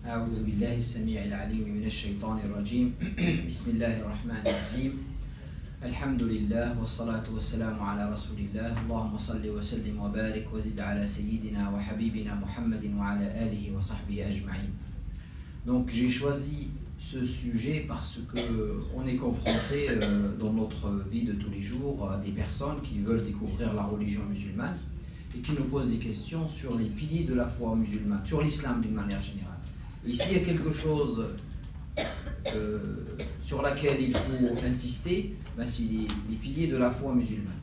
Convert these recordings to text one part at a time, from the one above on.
أعوذ بالله السميع العليم من الشيطان الرجيم بسم الله الرحمن الرحيم الحمد لله والصلاة والسلام على رسول الله اللهم صل وسلم وبارك وزد على سيدنا وحبيبنا محمد وعلى آله وصحبه أجمعين. Donc j'ai choisi ce sujet parce que on est confronté dans notre vie de tous les jours à des personnes qui veulent découvrir la religion musulmane et qui nous posent des questions sur les piliers de la foi musulmane, sur l'islam d'une manière générale. Ici, il y a quelque chose sur laquelle il faut insister, ben, c'est les piliers de la foi musulmane.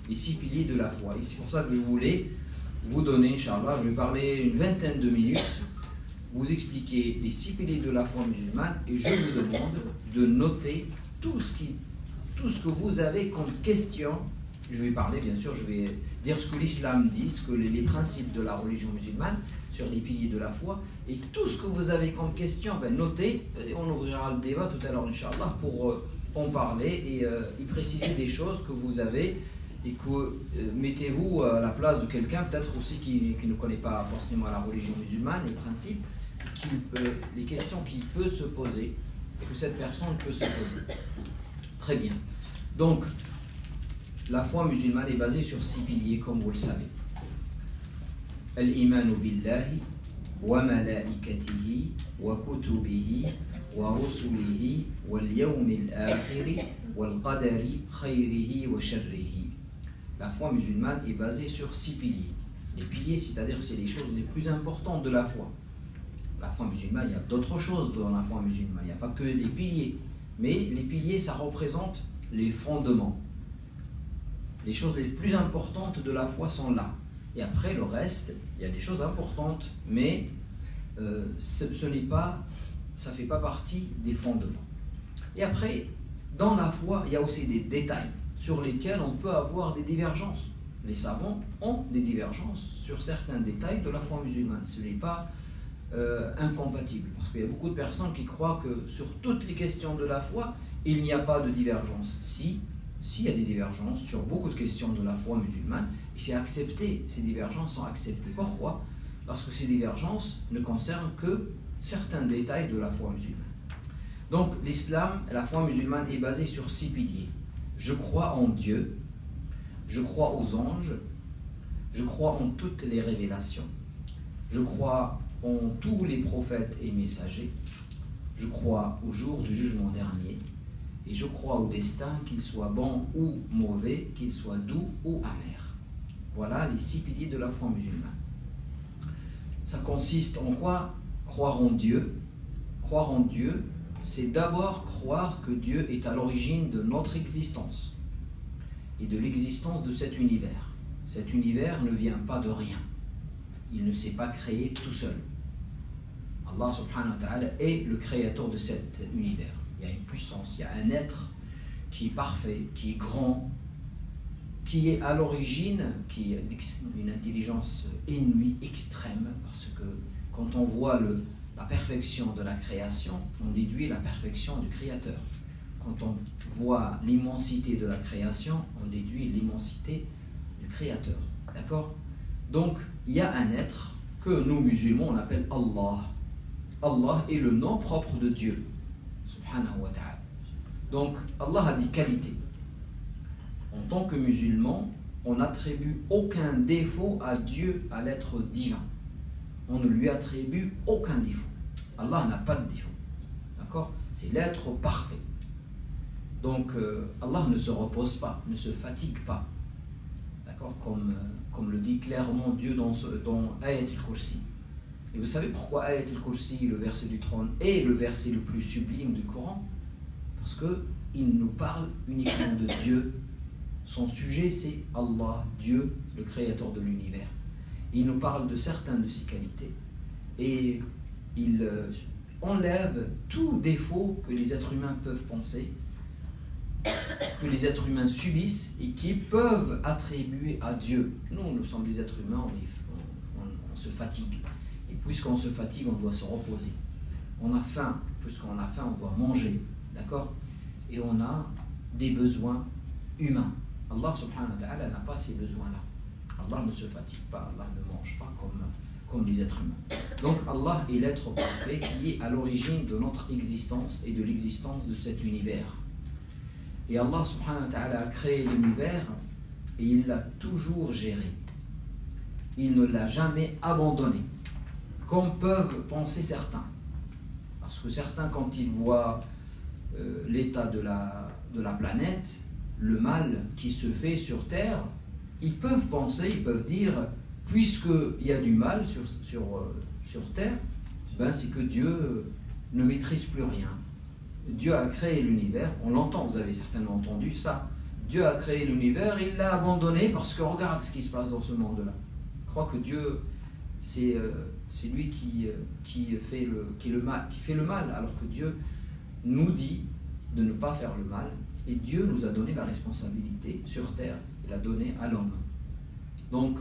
Les 6 piliers de la foi. Et c'est pour ça que je voulais vous donner, Inch'Allah, je vais parler une vingtaine de minutes, vous expliquer les 6 piliers de la foi musulmane et je vous demande de noter tout ce que vous avez comme question. Je vais parler, bien sûr, je vais dire ce que l'islam dit, ce que les principes de la religion musulmane, sur les piliers de la foi, et tout ce que vous avez comme question, ben notez, et on ouvrira le débat tout à l'heure, Inch'Allah, pour en parler et y préciser des choses que vous avez, et que mettez-vous à la place de quelqu'un, peut-être aussi qui ne connaît pas forcément la religion musulmane, les principes, les questions qu'il peut se poser, et que cette personne peut se poser. Très bien. Donc, la foi musulmane est basée sur 6 piliers, comme vous le savez. Al-imanu billahi wa malaikatihi wa kutubihi wa rusulihi wal yawmil akhiri wal qadari khayrihi wa sharrihi. La foi musulmane est basée sur 6 piliers. Les piliers, c'est-à-dire que c'est les choses les plus importantes de la foi. La foi musulmane, il y a d'autres choses dans la foi musulmane. Il n'y a pas que les piliers. Mais les piliers, ça représente les fondements. Les choses les plus importantes de la foi sont là. Et après, le reste, il y a des choses importantes, mais ce n'est pas, ça ne fait pas partie des fondements. Et après, dans la foi, il y a aussi des détails sur lesquels on peut avoir des divergences. Les savants ont des divergences sur certains détails de la foi musulmane. Ce n'est pas incompatible, parce qu'il y a beaucoup de personnes qui croient que sur toutes les questions de la foi, il n'y a pas de divergence. Si, il y a des divergences sur beaucoup de questions de la foi musulmane, et c'est accepté, ces divergences sont acceptées. Pourquoi? Parce que ces divergences ne concernent que certains détails de la foi musulmane. Donc l'islam, la foi musulmane est basée sur 6 piliers. Je crois en Dieu, je crois aux anges, je crois en toutes les révélations, je crois en tous les prophètes et messagers, je crois au jour du jugement dernier, et je crois au destin, qu'il soit bon ou mauvais, qu'il soit doux ou amer. Voilà les 6 piliers de la foi musulmane. Ça consiste en quoi? Croire en Dieu. Croire en Dieu, c'est d'abord croire que Dieu est à l'origine de notre existence et de l'existence de cet univers. Cet univers ne vient pas de rien. Il ne s'est pas créé tout seul. Allah subhanahu wa ta'ala est le créateur de cet univers. Il y a une puissance, il y a un être qui est parfait, qui est grand, qui est à l'origine, qui est d'une intelligence inouïe, extrême, parce que quand on voit la perfection de la création, on déduit la perfection du Créateur. Quand on voit l'immensité de la création, on déduit l'immensité du Créateur. D'accord? Donc, il y a un être que nous, musulmans, on appelle Allah. Allah est le nom propre de Dieu. Subhanahu wa ta'ala. Donc, Allah a des qualités. En tant que musulman, on n'attribue aucun défaut à Dieu, à l'être divin. On ne lui attribue aucun défaut. Allah n'a pas de défaut. D'accord? C'est l'être parfait. Donc, Allah ne se repose pas, ne se fatigue pas. D'accord? Comme le dit clairement Dieu dans Ayat al-Kursi. Et vous savez pourquoi Ayat al-Kursi, le verset du trône, est le verset le plus sublime du Coran? Parce qu'il nous parle uniquement de Dieu. Son sujet, c'est Allah, Dieu, le créateur de l'univers. Il nous parle de certaines de ses qualités. Et il enlève tout défaut que les êtres humains peuvent penser, que les êtres humains subissent et qu'ils peuvent attribuer à Dieu. Nous sommes des êtres humains, on se fatigue. Et puisqu'on se fatigue, on doit se reposer. On a faim, puisqu'on a faim, on doit manger. D'accord? Et on a des besoins humains. Allah subhanahu wa ta'ala n'a pas ces besoins-là. Allah ne se fatigue pas, Allah ne mange pas comme les êtres humains. Donc Allah est l'être parfait qui est à l'origine de notre existence et de l'existence de cet univers. Et Allah subhanahu wa ta'ala a créé l'univers et il l'a toujours géré. Il ne l'a jamais abandonné, comme peuvent penser certains. Parce que certains, quand ils voient l'état de la planète, le mal qui se fait sur Terre, ils peuvent penser, ils peuvent dire, puisqu'il y a du mal sur Terre, ben c'est que Dieu ne maîtrise plus rien. Dieu a créé l'univers, on l'entend, vous avez certainement entendu ça. Dieu a créé l'univers, il l'a abandonné parce que regarde ce qui se passe dans ce monde-là. Je crois que Dieu, c'est lui qui fait le mal, alors que Dieu nous dit de ne pas faire le mal. Et Dieu nous a donné la responsabilité sur terre, il l'a donné à l'homme. Donc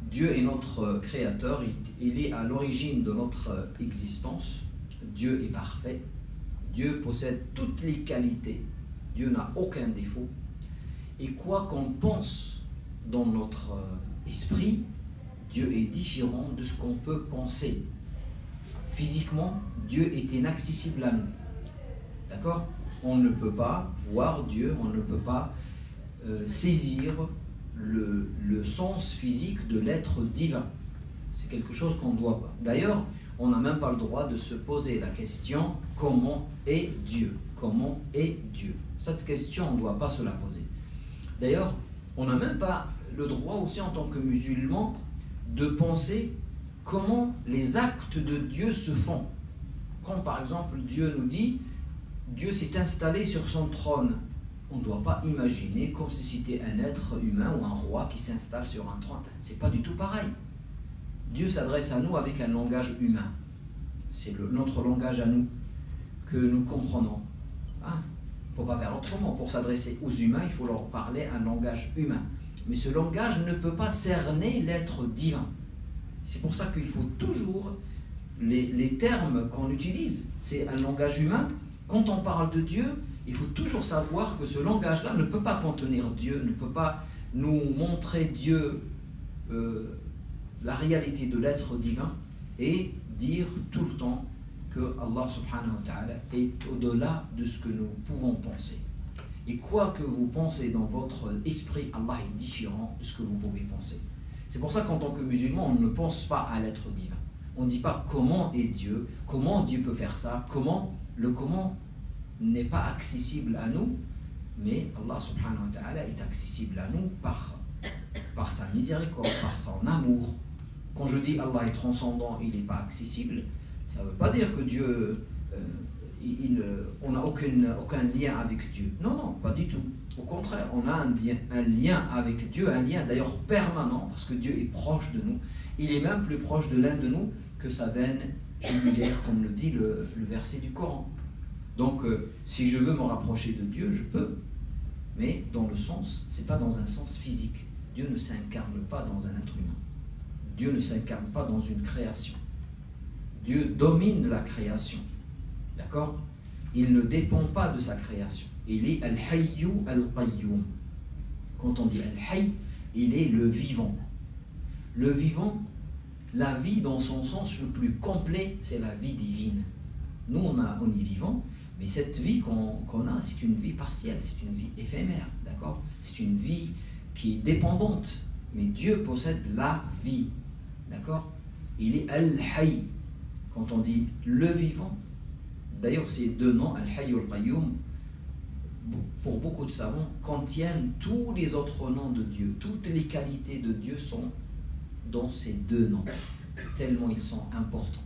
Dieu est notre créateur, il est à l'origine de notre existence. Dieu est parfait, Dieu possède toutes les qualités, Dieu n'a aucun défaut. Et quoi qu'on pense dans notre esprit, Dieu est différent de ce qu'on peut penser. Physiquement, Dieu est inaccessible à nous. D'accord ? On ne peut pas voir Dieu, on ne peut pas saisir le sens physique de l'être divin. C'est quelque chose qu'on ne doit pas. D'ailleurs, on n'a même pas le droit de se poser la question « Comment est Dieu ?» Comment est Dieu? Cette question, on ne doit pas se la poser. D'ailleurs, on n'a même pas le droit aussi en tant que musulman de penser comment les actes de Dieu se font. Quand par exemple Dieu nous dit Dieu s'est installé sur son trône, on ne doit pas imaginer comme si c'était un être humain ou un roi qui s'installe sur un trône. C'est pas du tout pareil. Dieu s'adresse à nous avec un langage humain. C'est notre langage à nous que nous comprenons. Il ne faut pas faire autrement. Pour s'adresser aux humains, il faut leur parler un langage humain. Mais ce langage ne peut pas cerner l'être divin. C'est pour ça qu'il faut toujours, les termes qu'on utilise, c'est un langage humain. Quand on parle de Dieu, il faut toujours savoir que ce langage-là ne peut pas contenir Dieu, ne peut pas nous montrer Dieu, la réalité de l'être divin, et dire tout le temps que Allah subhanahu wa ta'ala est au-delà de ce que nous pouvons penser. Et quoi que vous pensez dans votre esprit, Allah est différent de ce que vous pouvez penser. C'est pour ça qu'en tant que musulman, on ne pense pas à l'être divin. On ne dit pas comment est Dieu, comment Dieu peut faire ça, le comment n'est pas accessible à nous, mais Allah subhanahu wa ta'ala est accessible à nous par sa miséricorde, par son amour. Quand je dis Allah est transcendant, il n'est pas accessible, ça ne veut pas dire que Dieu, on n'a aucun lien avec Dieu. Non, non, pas du tout. Au contraire, on a un lien avec Dieu, un lien d'ailleurs permanent, parce que Dieu est proche de nous. Il est même plus proche de l'un de nous que sa veine jugulaire, comme le dit le verset du Coran. Donc, si je veux me rapprocher de Dieu, je peux, mais dans le sens, c'est pas dans un sens physique. Dieu ne s'incarne pas dans un être humain. Dieu ne s'incarne pas dans une création. Dieu domine la création. D'accord? Il ne dépend pas de sa création. Il est Al-Hayyu Al-Qayyum. Quand on dit Al-Hayy, il est le vivant. Le vivant, la vie dans son sens le plus complet, c'est la vie divine. Nous, on est vivant, mais cette vie qu'on a, c'est une vie partielle, c'est une vie éphémère. D'accord? C'est une vie qui est dépendante. Mais Dieu possède la vie. D'accord? Il est Al-Hayy. Quand on dit le vivant, d'ailleurs ces deux noms, Al-Hayy Al-Qayyum, pour beaucoup de savants, contiennent tous les autres noms de Dieu. Toutes les qualités de Dieu sont dans ces deux noms, tellement ils sont importants.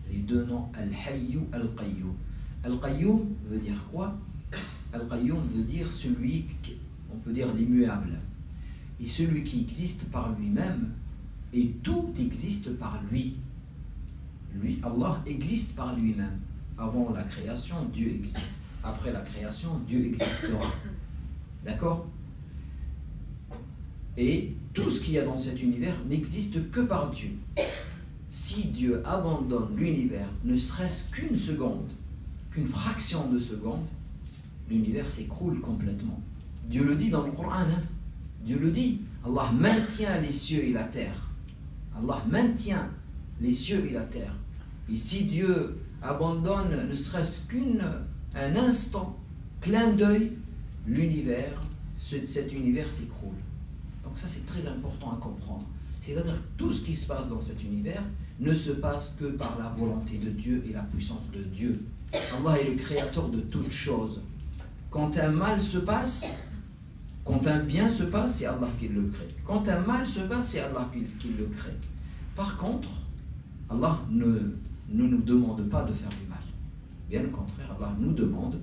Les deux noms, Al-Hayy Al-Qayyum. Al-Qayyum veut dire quoi? Al-Qayyum veut dire celui, on peut dire l'immuable. Et celui qui existe par lui-même, et tout existe par lui. Lui, Allah, existe par lui-même. Avant la création, Dieu existe. Après la création, Dieu existera. D'accord? Et tout ce qu'il y a dans cet univers n'existe que par Dieu. Si Dieu abandonne l'univers, ne serait-ce qu'une seconde, qu'une fraction de seconde, l'univers s'écroule complètement. Dieu le dit dans le Coran, hein? Dieu le dit. Allah maintient les cieux et la terre. Allah maintient les cieux et la terre. Et si Dieu abandonne ne serait-ce qu'un instant, clin d'œil, l'univers, cet univers s'écroule. Donc ça c'est très important à comprendre. C'est-à-dire que tout ce qui se passe dans cet univers ne se passe que par la volonté de Dieu et la puissance de Dieu. Allah est le créateur de toutes choses. Quand un mal se passe, quand un bien se passe, c'est Allah qui le crée. Quand un mal se passe, c'est Allah qui le crée. Par contre, Allah ne nous demande pas de faire du mal. Bien au contraire, Allah nous demande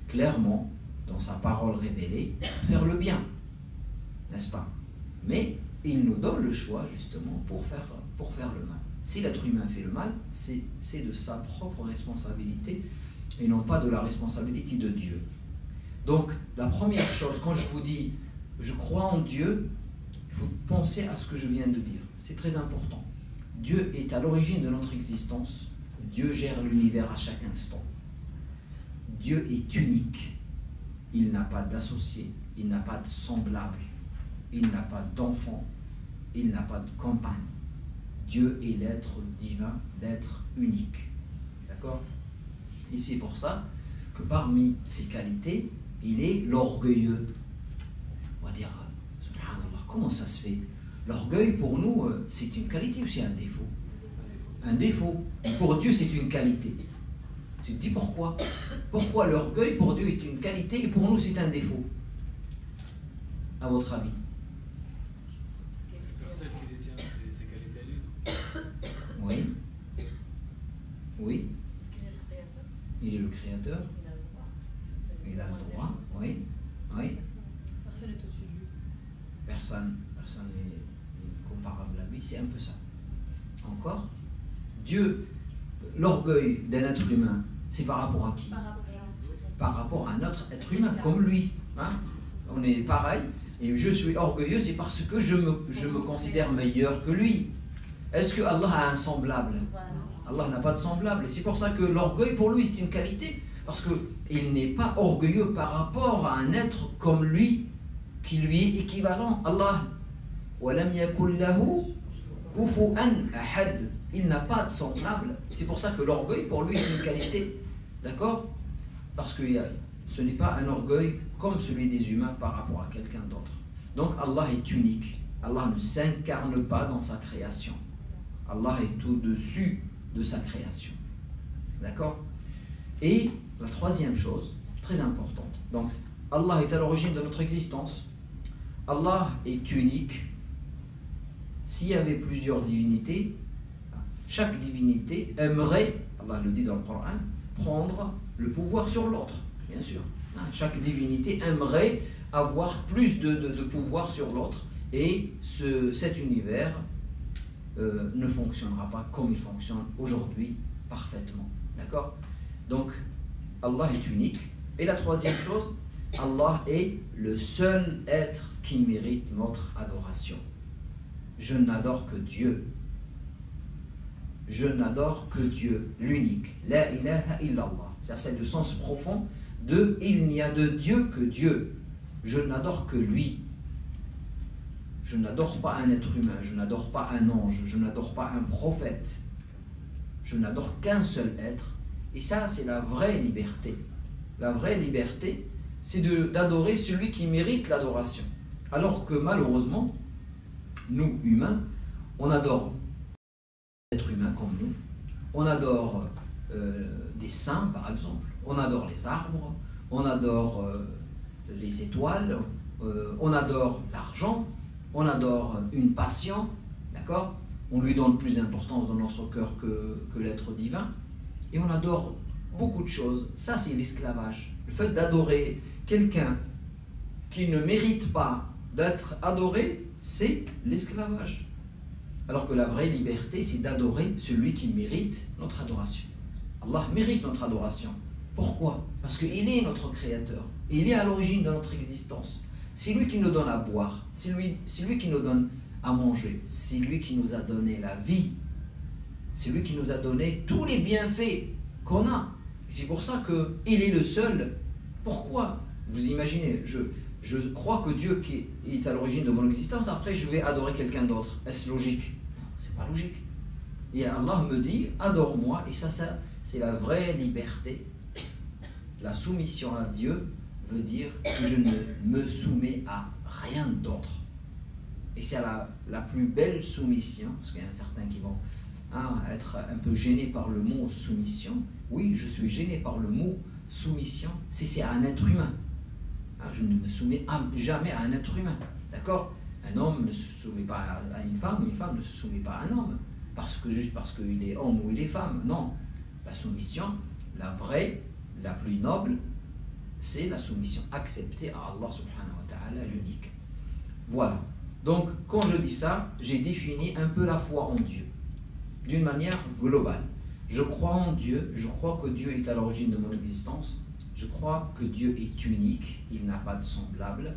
clairement, dans sa parole révélée, de faire le bien. N'est-ce pas? Mais il nous donne le choix justement pour faire le mal. Si l'être humain fait le mal, c'est de sa propre responsabilité et non pas de la responsabilité de Dieu. Donc, la première chose, quand je vous dis je crois en Dieu, il faut penser à ce que je viens de dire. C'est très important. Dieu est à l'origine de notre existence. Dieu gère l'univers à chaque instant. Dieu est unique. Il n'a pas d'associé, il n'a pas de semblable, il n'a pas d'enfant, il n'a pas de compagne. Dieu est l'être divin, l'être unique. D'accord? Et c'est pour ça que parmi ses qualités, il est l'orgueilleux. On va dire, subhanallah, comment ça se fait? L'orgueil pour nous, c'est une qualité ou c'est un défaut? Un défaut. Et pour Dieu, c'est une qualité. Tu te dis pourquoi? Pourquoi l'orgueil pour Dieu est une qualité et pour nous c'est un défaut? À votre avis? Personne qui détient ses qualités à lui. Oui. Oui. Est-ce qu'il est le créateur? Il est le créateur. Il a le droit. Il a le droit. Oui. Oui. Personne n'est au-dessus de lui. Personne n'est comparable à lui. C'est un peu ça. Encore. Dieu, l'orgueil d'un être humain, c'est par rapport à qui? Par rapport à un autre être humain, comme lui. Hein? On est pareil. Et je suis orgueilleux, c'est parce que je me considère meilleur que lui. Est-ce que Allah a un semblable? Allah n'a pas de semblable. Et c'est pour ça que l'orgueil, pour lui, c'est une qualité. Parce qu'il n'est pas orgueilleux par rapport à un être comme lui, qui lui est équivalent. Allah, وَلَمْ يَكُنْ لَهُ كُفُوًا أَحَدٌ. Il n'a pas de semblable. C'est pour ça que l'orgueil, pour lui, est une qualité. D'accord? Parce que ce n'est pas un orgueil comme celui des humains par rapport à quelqu'un d'autre. Donc Allah est unique. Allah ne s'incarne pas dans sa création. Allah est au-dessus de sa création. D'accord? Et la troisième chose, très importante. Donc Allah est à l'origine de notre existence. Allah est unique. S'il y avait plusieurs divinités, chaque divinité aimerait, Allah le dit dans le Coran, prendre le pouvoir sur l'autre, bien sûr. Chaque divinité aimerait avoir plus de pouvoir sur l'autre et cet univers ne fonctionnera pas comme il fonctionne aujourd'hui parfaitement. D'accord? Donc, Allah est unique. Et la troisième chose, Allah est le seul être qui mérite notre adoration. Je n'adore que Dieu. Je n'adore que Dieu, l'unique. La ilaha illallah. Ça, c'est le sens profond de il n'y a de Dieu que Dieu. Je n'adore que lui. Je n'adore pas un être humain, je n'adore pas un ange, je n'adore pas un prophète. Je n'adore qu'un seul être. Et ça, c'est la vraie liberté. La vraie liberté, c'est d'adorer celui qui mérite l'adoration. Alors que malheureusement, nous, humains, on adore êtres humains comme nous, on adore des saints par exemple, on adore les arbres, on adore les étoiles, on adore l'argent, on adore une passion, d'accord? On lui donne plus d'importance dans notre cœur que l'être divin, et on adore beaucoup de choses. Ça c'est l'esclavage, le fait d'adorer quelqu'un qui ne mérite pas d'être adoré, c'est l'esclavage. Alors que la vraie liberté, c'est d'adorer celui qui mérite notre adoration. Allah mérite notre adoration. Pourquoi? Parce qu'il est notre créateur. Il est à l'origine de notre existence. C'est lui qui nous donne à boire. C'est lui qui nous donne à manger. C'est lui qui nous a donné la vie. C'est lui qui nous a donné tous les bienfaits qu'on a. C'est pour ça qu'il est le seul. Pourquoi? Vous imaginez, je crois que Dieu qui est à l'origine de mon existence, après je vais adorer quelqu'un d'autre. Est-ce logique? Non, c'est pas logique. Et Allah me dit, adore-moi, et ça c'est la vraie liberté. La soumission à Dieu veut dire que je ne me soumets à rien d'autre. Et c'est la plus belle soumission, parce qu'il y en a certains qui vont être un peu gênés par le mot soumission. Oui, je suis gêné par le mot soumission, si c'est à un être humain. Je ne me soumets jamais à un être humain. D'accord? Un homme ne se soumet pas à une femme ne se soumet pas à un homme. Juste parce qu'il est homme ou il est femme. Non. La soumission, la vraie, la plus noble, c'est la soumission acceptée à Allah subhanahu wa ta'ala, l'unique. Voilà. Donc, quand je dis ça, j'ai défini un peu la foi en Dieu, d'une manière globale. Je crois en Dieu, je crois que Dieu est à l'origine de mon existence, je crois que Dieu est unique, il n'a pas de semblable,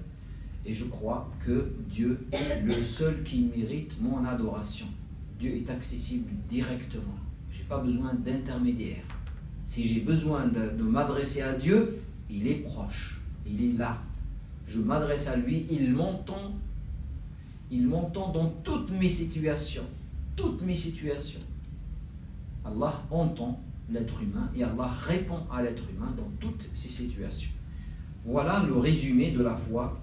et je crois que Dieu est le seul qui mérite mon adoration. Dieu est accessible directement, je n'ai pas besoin d'intermédiaire. Si j'ai besoin de m'adresser à Dieu, il est proche, il est là. Je m'adresse à lui, il m'entend dans toutes mes situations. Toutes mes situations. Allah entend l'être humain et Allah répond à l'être humain dans toutes ces situations. Voilà le résumé de la foi,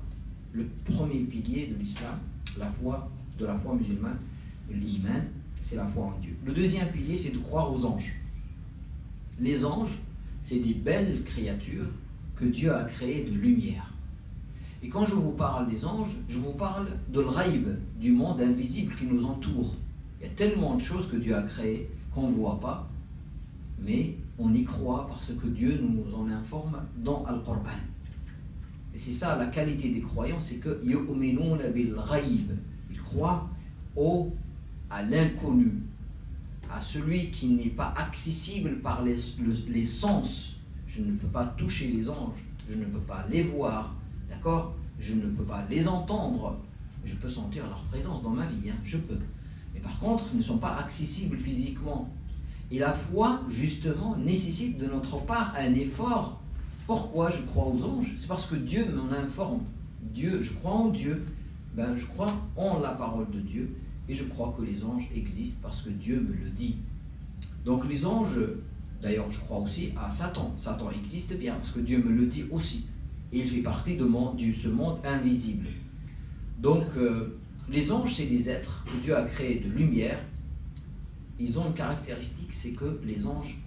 le premier pilier de l'islam, de la foi musulmane, l'iman, c'est la foi en Dieu. Le deuxième pilier, c'est de croire aux anges. Les anges, c'est des belles créatures que Dieu a créées de lumière. Et quand je vous parle des anges, je vous parle de l'ghaïb, du monde invisible qui nous entoure. Il y a tellement de choses que Dieu a créées qu'on ne voit pas, mais on y croit parce que Dieu nous en informe dans Al-Qur'an. Et c'est ça la qualité des croyants, c'est que yu'minuna bil ghaïb. Ils croient à l'inconnu, à celui qui n'est pas accessible par les sens. Je ne peux pas toucher les anges, je ne peux pas les voir, d'accord? Je ne peux pas les entendre. Je peux sentir leur présence dans ma vie, je peux. Mais par contre, ils ne sont pas accessibles physiquement. Et la foi, justement, nécessite de notre part un effort. Pourquoi je crois aux anges? C'est parce que Dieu m'en informe. Je crois en Dieu, je crois en la parole de Dieu, et je crois que les anges existent parce que Dieu me le dit. Donc les anges, d'ailleurs je crois aussi à Satan. Satan existe bien parce que Dieu me le dit aussi. Et il fait partie de ce monde invisible. Donc les anges, c'est des êtres que Dieu a créés de lumière. Ils ont une caractéristique, c'est que les anges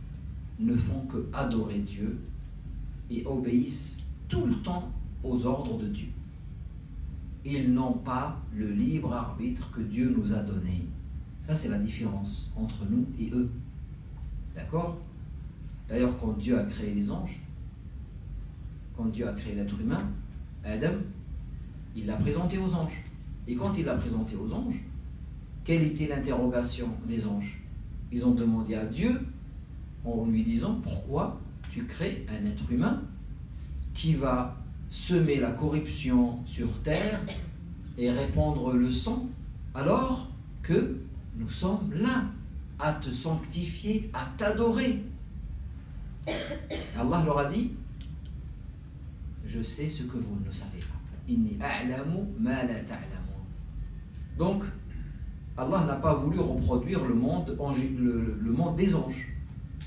ne font que adorer Dieu et obéissent tout le temps aux ordres de Dieu. Ils n'ont pas le libre arbitre que Dieu nous a donné. Ça, c'est la différence entre nous et eux. D'accord? D'ailleurs, quand Dieu a créé les anges, quand Dieu a créé l'être humain, Adam, il l'a présenté aux anges. Et quand il l'a présenté aux anges, quelle était l'interrogation des anges? Ils ont demandé à Dieu, en lui disant, pourquoi tu crées un être humain qui va semer la corruption sur terre et répandre le sang, alors que nous sommes là à te sanctifier, à t'adorer. Allah leur a dit, je sais ce que vous ne savez pas. Inni a'lamu ma la ta'lamun. Donc, Allah n'a pas voulu reproduire le monde des anges.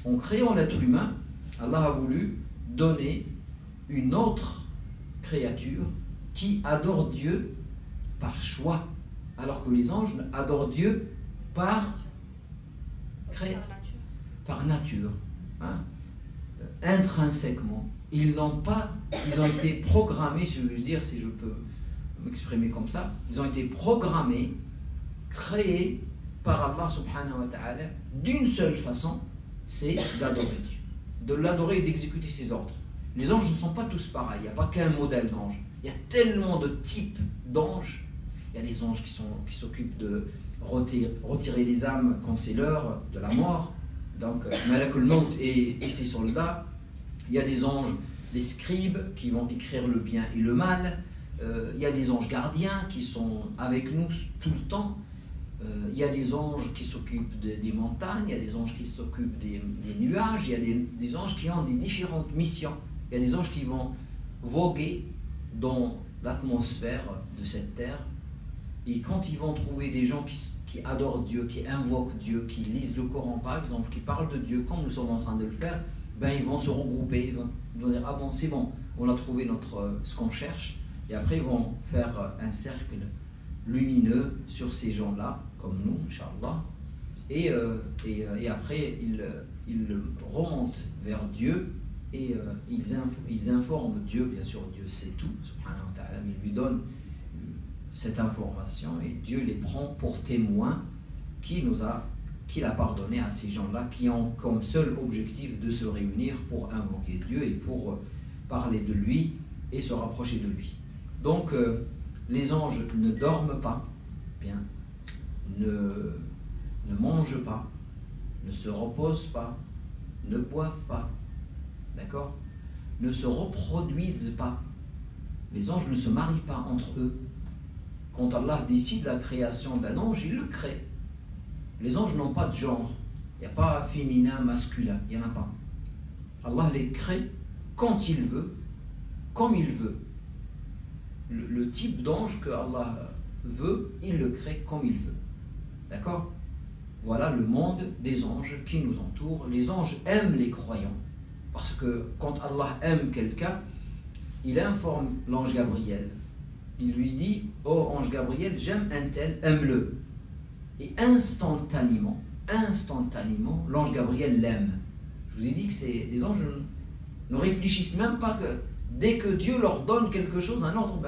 En créant l'être humain, Allah a voulu donner une autre créature qui adore Dieu par choix, alors que les anges adorent Dieu par nature, intrinsèquement. Ils ont été programmés, si je peux m'exprimer comme ça, ils ont été programmés, créés par Allah subhanahu wa ta'ala d'une seule façon, c'est d'adorer Dieu, de l'adorer et d'exécuter ses ordres. Les anges ne sont pas tous pareils, il n'y a pas qu'un modèle d'ange. Il y a tellement de types d'anges. Il y a des anges qui s'occupent de retirer les âmes quand c'est l'heure de la mort. Donc, Malakul Maut et ses soldats. Il y a des anges, les scribes, qui vont écrire le bien et le mal. Il y a des anges gardiens qui sont avec nous tout le temps. Il y a des anges qui s'occupent des montagnes, il y a des anges qui s'occupent des nuages, il y a des anges qui ont des différentes missions. Il y a des anges qui vont voguer dans l'atmosphère de cette terre Et quand ils vont trouver des gens qui adorent Dieu, qui invoquent Dieu, qui lisent le Coran par exemple, qui parlent de Dieu comme nous sommes en train de le faire, ben ils vont se regrouper, ils vont dire ah bon c'est bon, on a trouvé ce qu'on cherche, et après ils vont faire un cercle lumineux sur ces gens-là, comme nous, Inch'Allah, et après ils remontent vers Dieu et ils informent Dieu, bien sûr Dieu sait tout, subhanahu wa ta'ala, mais il lui donne cette information et Dieu les prend pour témoins qu'il a pardonné à ces gens-là qui ont comme seul objectif de se réunir pour invoquer Dieu et pour parler de lui et se rapprocher de lui. Donc les anges ne dorment pas, bien, ne mangent pas, ne se reposent pas, ne boivent pas, d'accord, ne se reproduisent pas. Les anges ne se marient pas entre eux. Quand Allah décide la création d'un ange, il le crée. Les anges n'ont pas de genre. Il n'y a pas féminin, masculin. Il n'y en a pas. Allah les crée quand il veut, comme il veut. Le type d'ange que Allah veut, il le crée comme il veut. D'accord? Voilà le monde des anges qui nous entoure. Les anges aiment les croyants. Parce que quand Allah aime quelqu'un, il informe l'ange Gabriel. Il lui dit « Oh ange Gabriel, j'aime un tel, aime-le. » Et instantanément, l'ange Gabriel l'aime. Je vous ai dit que les anges ne réfléchissent même pas que dès que Dieu leur donne quelque chose, un ordre,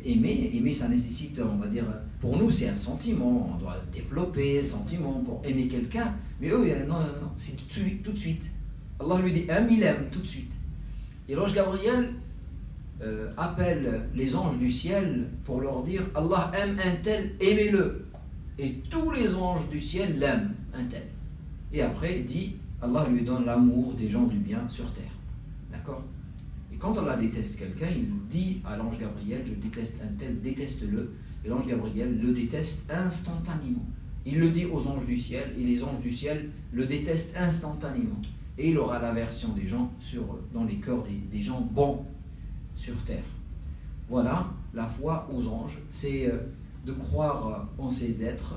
aimer ça nécessite, on va dire, pour nous c'est un sentiment, on doit développer un sentiment pour aimer quelqu'un, mais eux, non, c'est tout de suite. Allah lui dit aime, il aime tout de suite. Et l'ange Gabriel appelle les anges du ciel pour leur dire Allah aime un tel, aimez-le. Et tous les anges du ciel l'aiment, un tel. Et après il dit Allah lui donne l'amour des gens du bien sur terre. D'accord? Et quand Allah déteste quelqu'un, il dit à l'ange Gabriel je déteste un tel, déteste-le. Et l'ange Gabriel le déteste instantanément. Il le dit aux anges du ciel et les anges du ciel le détestent instantanément. Et il aura l'aversion des gens dans les cœurs des gens bons sur terre. Voilà, la foi aux anges, c'est de croire en ces êtres.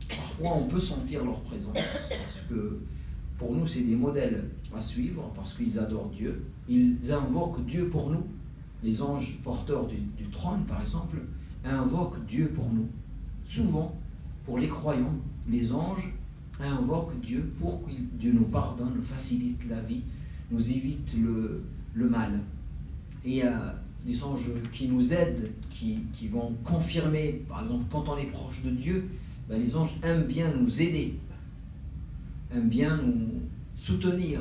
Parfois on peut sentir leur présence, parce que pour nous c'est des modèles à suivre, parce qu'ils adorent Dieu, ils invoquent Dieu pour nous. Les anges porteurs du trône par exemple, invoquent Dieu pour nous. Souvent, pour les croyants, les anges invoquent Dieu pour que Dieu nous pardonne, nous facilite la vie, nous évite le mal. Et il y a des anges qui nous aident, qui vont confirmer, par exemple, quand on est proche de Dieu, les anges aiment bien nous aider, aiment bien nous soutenir.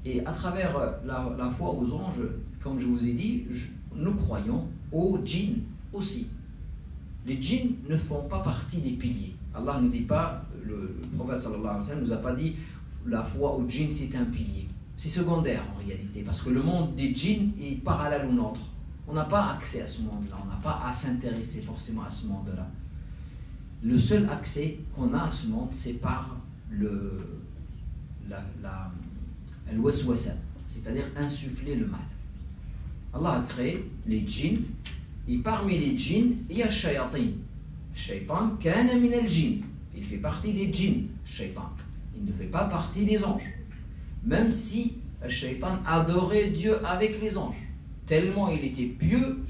Et à travers la foi aux anges, comme je vous ai dit, nous croyons aux djinns aussi. Les djinns ne font pas partie des piliers. Allah ne dit pas, le prophète sallallahu alayhi wa sallam nous a pas dit la foi aux djinns c'est un pilier. C'est secondaire en réalité, parce que le monde des djinns est parallèle au nôtre. On n'a pas accès à ce monde-là, on n'a pas à s'intéresser forcément à ce monde-là. Le seul accès qu'on a à ce monde, c'est par le waswasa, c'est-à-dire insuffler le mal. Allah a créé les djinns, et parmi les djinns, il y a shayatin. Shaitan kana min al-jinn. Il fait partie des djinns, shaitan. Il ne fait pas partie des anges. Même si le shaitan adorait Dieu avec les anges. Tellement il était pieux,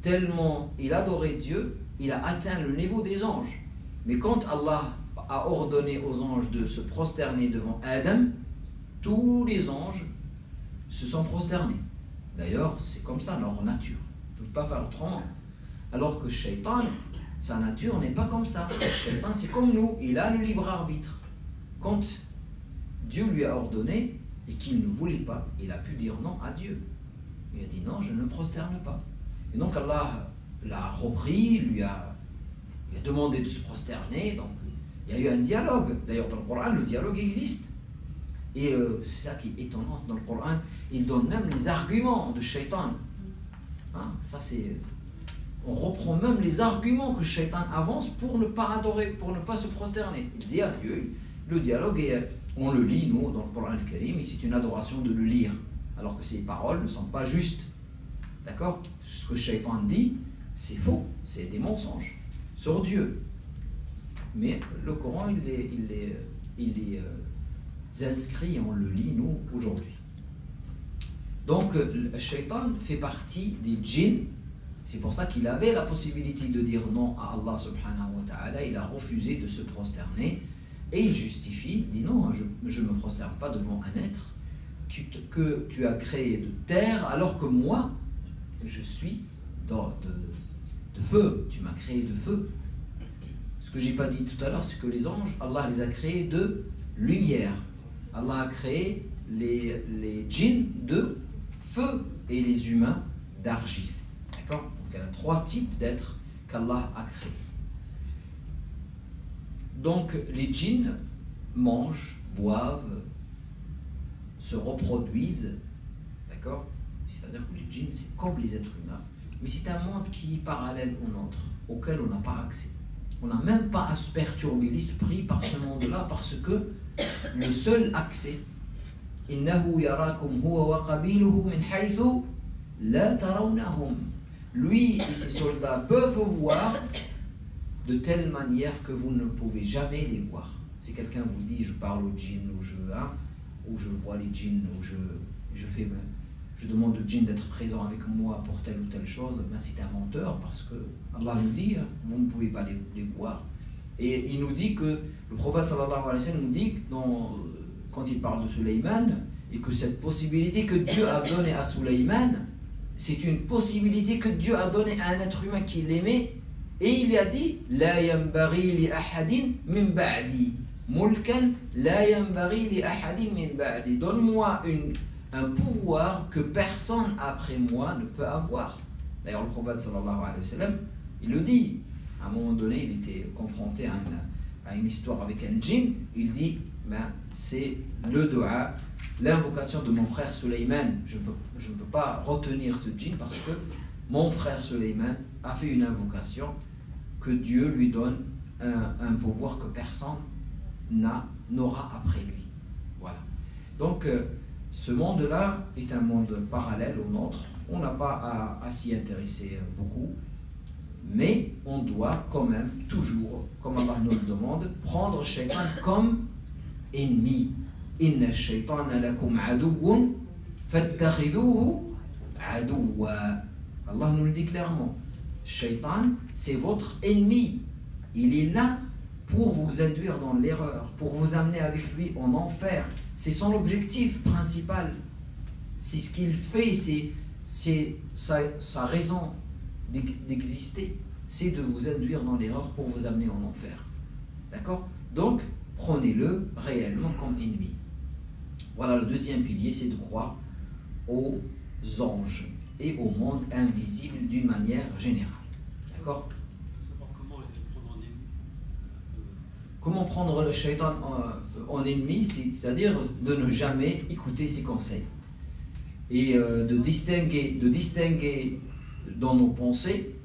tellement il adorait Dieu, il a atteint le niveau des anges. Mais quand Allah a ordonné aux anges de se prosterner devant Adam, tous les anges se sont prosternés. D'ailleurs, c'est comme ça leur nature. Ils ne peuvent pas faire autrement. Alors que shaitan, sa nature n'est pas comme ça. Shaitan, c'est comme nous, il a le libre arbitre. Quand Dieu lui a ordonné et qu'il ne voulait pas, il a pu dire non à Dieu. Il a dit non, je ne me prosterne pas. Et donc Allah l'a repris, lui a demandé de se prosterner. Donc il y a eu un dialogue. D'ailleurs dans le Coran, le dialogue existe. Et c'est ça qui est étonnant dans le Coran. Il donne même les arguments de Shaitan. Hein, ça c'est... On reprend même les arguments que Shaitan avance pour ne pas adorer, pour ne pas se prosterner. Il dit à Dieu, le dialogue est... On le lit, nous, dans le Coran al-Karim, et c'est une adoration de le lire, alors que ces paroles ne sont pas justes. D'accord? Ce que Shaitan dit, c'est faux, c'est des mensonges sur Dieu. Mais le Coran, il les inscrit, on le lit, nous, aujourd'hui. Donc, le shaitan fait partie des djinns. C'est pour ça qu'il avait la possibilité de dire non à Allah subhanahu wa ta'ala. Il a refusé de se prosterner. Et il justifie, il dit non, je ne me prosterne pas devant un être que tu as créé de terre, alors que moi, je suis de feu. Tu m'as créé de feu. Ce que je n'ai pas dit tout à l'heure, c'est que les anges, Allah les a créés de lumière. Allah a créé les djinns de feu et les humains d'argile. D'accord? Donc il y a 3 types d'êtres qu'Allah a créés. Donc les djinns mangent, boivent, se reproduisent. D'accord? C'est-à-dire que les djinns, c'est comme les êtres humains, mais c'est un monde qui est parallèle au nôtre, auquel on n'a pas accès. On n'a même pas à se perturber l'esprit par ce monde-là, parce que le seul accès, innahu yarakum huwa wa qabiluhu min haythu la tarawnahum. Lui et ses soldats peuvent vous voir de telle manière que vous ne pouvez jamais les voir. Si quelqu'un vous dit je parle aux djinns ou je vois les djinns ou je demande au djinn d'être présent avec moi pour telle ou telle chose, ben c'est un menteur, parce que Allah nous dit vous ne pouvez pas les voir. Et il nous dit que le prophète sallallahu alayhi wa sallam nous dit quand il parle de Sulayman, et que cette possibilité que Dieu a donnée à Sulayman, c'est une possibilité que Dieu a donnée à un être humain qui l'aimait, et il a dit la yanbaghi li ahadin min ba'di mulkan la yanbaghi li ahadin min ba'di. Donne-moi un pouvoir que personne après moi ne peut avoir. D'ailleurs, le prophète sallallahu alayhi wa sallam, il le dit. À un moment donné, il était confronté à une histoire avec un djinn. Il dit, c'est le dua, l'invocation de mon frère Sulayman. Je ne peux pas retenir ce djinn parce que mon frère Sulayman a fait une invocation que Dieu lui donne un pouvoir que personne n'aura après lui. Voilà. Donc, ce monde-là est un monde parallèle au nôtre. On n'a pas à s'y intéresser beaucoup, mais on doit quand même toujours, comme Allah nous le demande, prendre Shaitan comme ennemi. Inna shaytana lakum aduwwun fattakhidhuhu aduwwa. Allah nous le dit clairement. Shaitan, c'est votre ennemi. Il est là pour vous induire dans l'erreur, pour vous amener avec lui en enfer. C'est son objectif principal. C'est ce qu'il fait, c'est sa raison d'exister. C'est de vous induire dans l'erreur pour vous amener en enfer. D'accord? Donc, prenez-le réellement comme ennemi. Voilà, le deuxième pilier, c'est de croire aux anges et au monde invisible d'une manière générale. D'accord? Comment prendre le shaitan en ennemi, c'est-à-dire de ne jamais écouter ses conseils et de distinguer dans nos pensées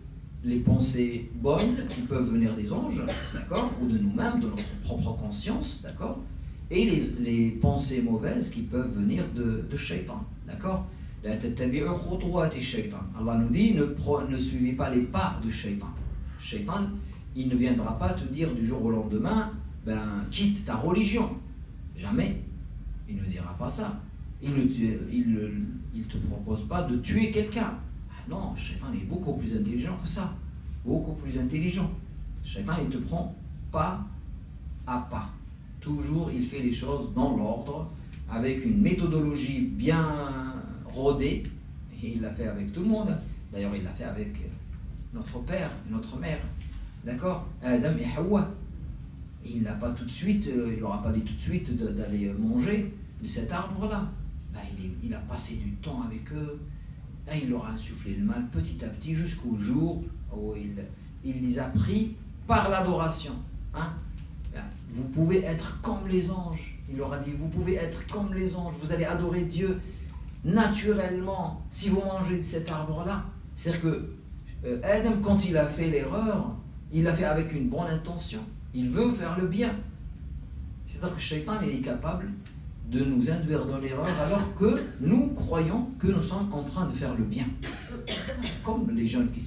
les pensées bonnes qui peuvent venir des anges, d'accord, ou de nous-mêmes, de notre propre conscience, d'accord, et les pensées mauvaises qui peuvent venir de shaitan, d'accord. Allah nous dit ne suivez pas les pas de shaitan. Shaitan, il ne viendra pas te dire du jour au lendemain, quitte ta religion. Jamais. Il ne dira pas ça. Il ne te propose pas de tuer quelqu'un. Ah non, Shaitan est beaucoup plus intelligent que ça. Beaucoup plus intelligent. Shaitan, il te prend pas à pas. Toujours, il fait les choses dans l'ordre, avec une méthodologie bien rodée. Et il l'a fait avec tout le monde. D'ailleurs, il l'a fait avec notre père, notre mère. D'accord? Adam et Hawa. Il n'a pas tout de suite, il n'aura pas dit tout de suite d'aller manger de cet arbre-là. Il a passé du temps avec eux. Il leur a insufflé le mal petit à petit jusqu'au jour où il les a pris par l'adoration. Hein? Vous pouvez être comme les anges. Il leur a dit, vous pouvez être comme les anges. Vous allez adorer Dieu naturellement si vous mangez de cet arbre-là. C'est-à-dire que Adam, quand il a fait l'erreur, il l'a fait avec une bonne intention. Il veut faire le bien. C'est-à-dire que le shaitan, il est capable de nous induire dans l'erreur alors que nous croyons que nous sommes en train de faire le bien. Comme les jeunes qui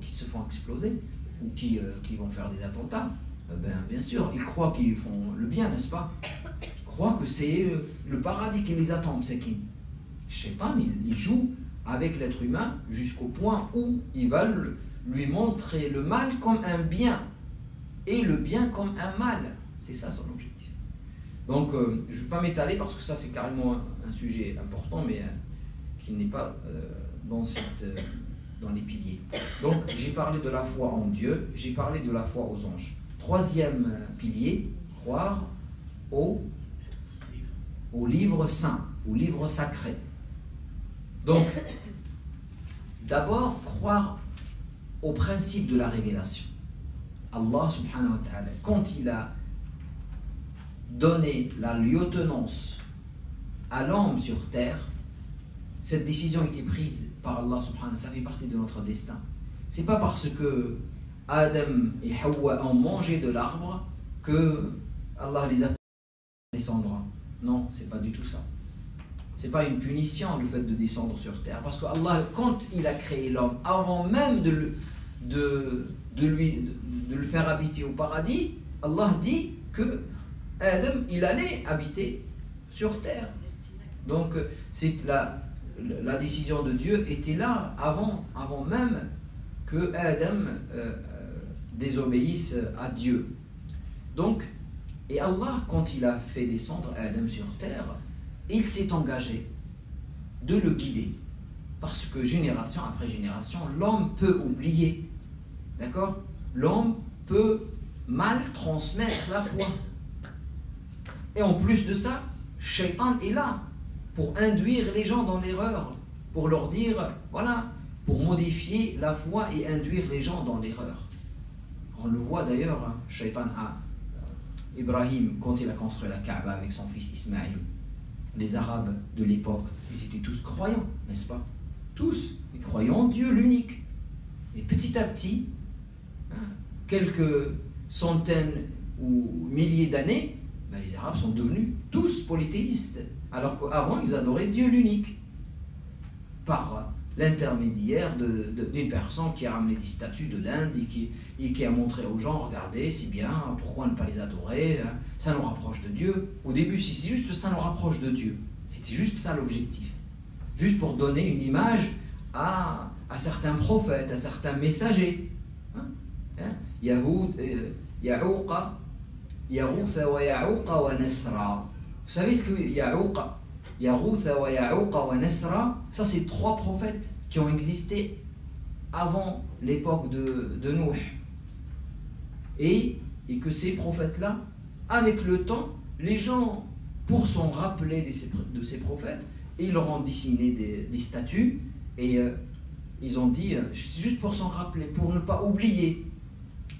se font exploser ou qui vont faire des attentats, bien sûr, ils croient qu'ils font le bien, n'est-ce pas? Ils croient que c'est le paradis qui les attend, c'est qui? Shaitan, il joue avec l'être humain jusqu'au point où il va lui montrer le mal comme un bien et le bien comme un mal. C'est ça son objectif. Donc, je ne vais pas m'étaler parce que ça c'est carrément un sujet important, mais qui n'est pas dans les piliers. Donc, j'ai parlé de la foi en Dieu, j'ai parlé de la foi aux anges. Troisième pilier, croire au livre saint, au livre sacré. Donc, d'abord, croire au principe de la révélation. Allah subhanahu wa ta'ala, quand il a donné la lieutenance à l'homme sur terre, cette décision a été prise par Allah subhanahu wa ta'ala, ça fait partie de notre destin. C'est pas parce que Adam et Hawa ont mangé de l'arbre que Allah les a descendre. Non, c'est pas du tout ça. C'est pas une punition le fait de descendre sur terre, parce que Allah, quand il a créé l'homme, avant même de le faire habiter au paradis, Allah dit que Adam, il allait habiter sur terre. Donc c'est la décision de Dieu était là avant même que Adam désobéisse à Dieu. Donc, et Allah, quand il a fait descendre Adam sur terre, il s'est engagé de le guider. Parce que génération après génération, l'homme peut oublier. D'accord? L'homme peut mal transmettre la foi. Et en plus de ça, Shaitan est là pour induire les gens dans l'erreur, pour leur dire, voilà, pour modifier la foi et induire les gens dans l'erreur. On le voit d'ailleurs, hein, Shaitan a Ibrahim, quand il a construit la Kaaba avec son fils Ismaïl, les Arabes de l'époque, ils étaient tous croyants, n'est-ce pas? Tous, ils croyaient en Dieu l'unique. Et petit à petit, hein, quelques centaines ou milliers d'années, les Arabes sont devenus tous polythéistes, alors qu'avant ils adoraient Dieu l'unique, par l'intermédiaire d'une personne qui a ramené des statues de l'Inde et qui a montré aux gens, regardez, c'est bien, pourquoi ne pas les adorer, hein, ça nous rapproche de Dieu. Au début, c'est juste ça nous rapproche de Dieu. C'était juste ça l'objectif. Juste pour donner une image à certains prophètes, à certains messagers. Yahoud, Ya'ouqa, Yaroutha wa Ya'ouqa wa Nasra. Vous savez ce que Ya'ouqa, Yaroutha wa Ya'ouqa wa Nasra, ça c'est 3 prophètes qui ont existé avant l'époque de Nouh. Et que ces prophètes-là, avec le temps, les gens, pour s'en rappeler de ces prophètes, ils leur ont dessiné des statues et ils ont dit, juste pour s'en rappeler, pour ne pas oublier.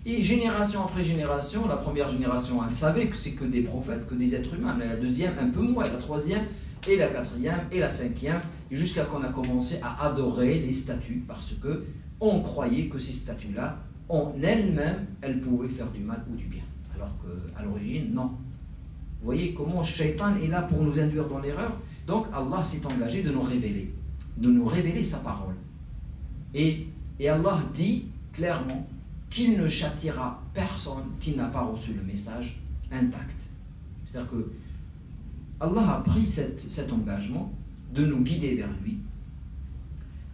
Et génération après génération, la première génération, elle savait que c'est que des prophètes, que des êtres humains. Mais la deuxième, un peu moins, la troisième, et la quatrième, et la cinquième, jusqu'à qu'on a commencé à adorer les statues, parce que on croyait que ces statues-là, en elles-mêmes, elles pouvaient faire du mal ou du bien. Alors qu'à l'origine, non. Vous voyez comment Shaitan est là pour nous induire dans l'erreur. Donc Allah s'est engagé de nous révéler sa parole. Et Allah dit clairement qu'il ne châtiera personne qui n'a pas reçu le message intact. C'est-à-dire que Allah a pris cet engagement de nous guider vers lui.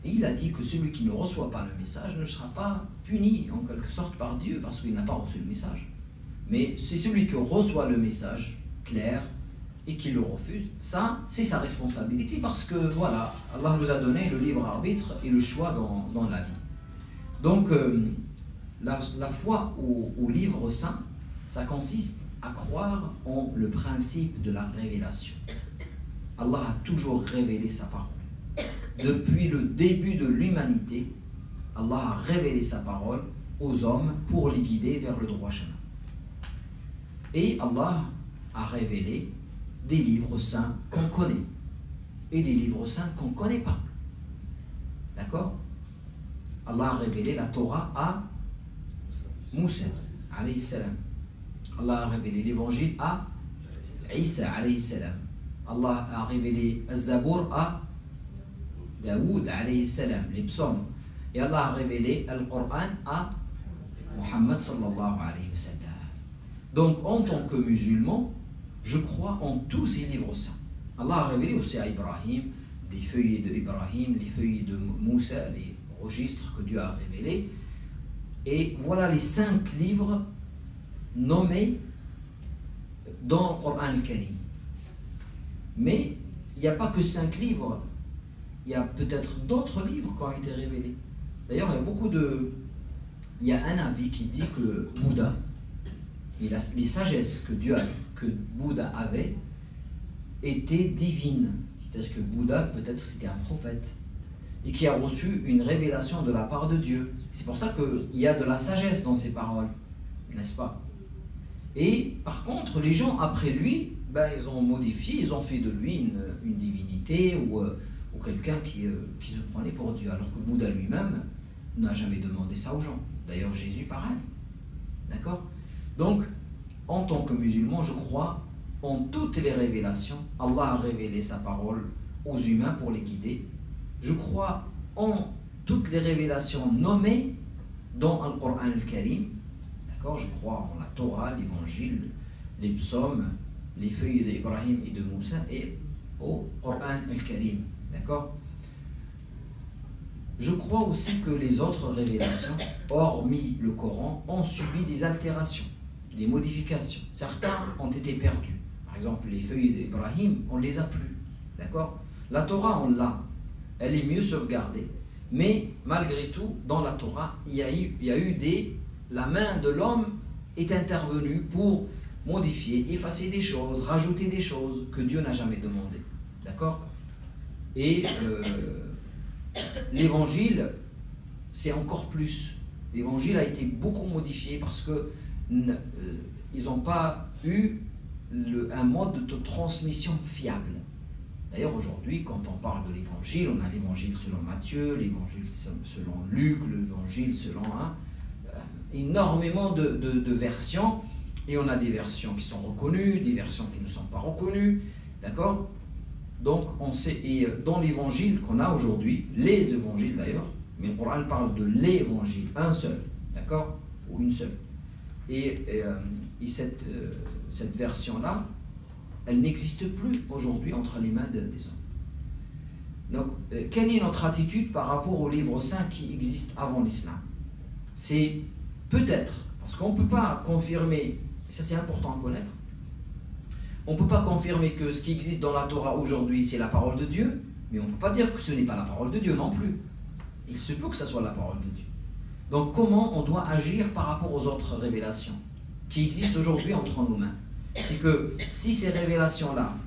Et il a dit que celui qui ne reçoit pas le message ne sera pas puni en quelque sorte par Dieu parce qu'il n'a pas reçu le message. Mais c'est celui qui reçoit le message clair et qui le refuse, ça c'est sa responsabilité parce que voilà, Allah nous a donné le libre arbitre et le choix dans la vie. Donc la foi au livre saint, ça consiste à croire en le principe de la révélation. Allah a toujours révélé sa parole. Depuis le début de l'humanité, Allah a révélé sa parole aux hommes pour les guider vers le droit chemin. Et Allah a révélé des livres saints qu'on connaît et des livres saints qu'on ne connaît pas. D'accord? Allah a révélé la Torah à Moussa, alayhi salam. Allah a révélé l'évangile à Isa, alayhi salam. Allah a révélé Al-Zabour à Daoud, alayhi salam, les psaumes. Et Allah a révélé le Coran à Muhammad sallallahu alayhi wa sallam. Donc, en tant que musulman, je crois en tous ces livres saints. Allah a révélé aussi à Ibrahim des feuillets de Ibrahim, les feuillets de Moussa, les registres que Dieu a révélés. Et voilà les 5 livres nommés dans le Coran al-Karim. Mais il n'y a pas que 5 livres, il y a peut-être d'autres livres qui ont été révélés. D'ailleurs, il y a un avis qui dit que Bouddha, les sagesses que Bouddha avait étaient divines. C'est-à-dire que Bouddha, peut-être c'était un prophète et qui a reçu une révélation de la part de Dieu. C'est pour ça qu'il y a de la sagesse dans ses paroles, n'est-ce pas? Et par contre, les gens après lui, ils ont modifié, ils ont fait de lui une divinité ou quelqu'un qui se prenait pour Dieu, alors que Bouddha lui-même n'a jamais demandé ça aux gens. D'ailleurs, Jésus pareil. D'accord? Donc, en tant que musulman, je crois en toutes les révélations. Allah a révélé sa parole aux humains pour les guider. Je crois en toutes les révélations nommées dans le Coran al-Karim. D'accord? Je crois en la Torah, l'évangile, les psaumes, les feuilles d'Ibrahim et de Moussa et au Coran al-Karim. D'accord? Je crois aussi que les autres révélations, hormis le Coran, ont subi des altérations, des modifications. Certains ont été perdus. Par exemple, les feuilles d'Ibrahim, on ne les a plus. D'accord? La Torah, on l'a. Elle est mieux sauvegardée. Mais malgré tout, dans la Torah, il y a eu la main de l'homme est intervenue pour modifier, effacer des choses, rajouter des choses que Dieu n'a jamais demandées. D'accord? Et l'évangile, c'est encore plus. L'évangile a été beaucoup modifié parce que ils n'ont pas eu un mode de transmission fiable. D'ailleurs, aujourd'hui, quand on parle de l'évangile, on a l'évangile selon Matthieu, l'évangile selon Luc, l'évangile selon énormément de versions, et on a des versions qui sont reconnues, des versions qui ne sont pas reconnues, d'accord? Donc, on sait, et dans l'évangile qu'on a aujourd'hui, les évangiles d'ailleurs, mais le Coran parle de l'évangile, un seul, d'accord? Ou une seule. Et cette version-là, elle n'existe plus aujourd'hui entre les mains des hommes. Donc, quelle est notre attitude par rapport aux livres saints qui existent avant l'islam? C'est peut-être, parce qu'on ne peut pas confirmer, et ça c'est important à connaître, on ne peut pas confirmer que ce qui existe dans la Torah aujourd'hui c'est la parole de Dieu, mais on ne peut pas dire que ce n'est pas la parole de Dieu non plus. Il se peut que ce soit la parole de Dieu. Donc comment on doit agir par rapport aux autres révélations qui existent aujourd'hui entre nos mains? C'est que si ces révélations-là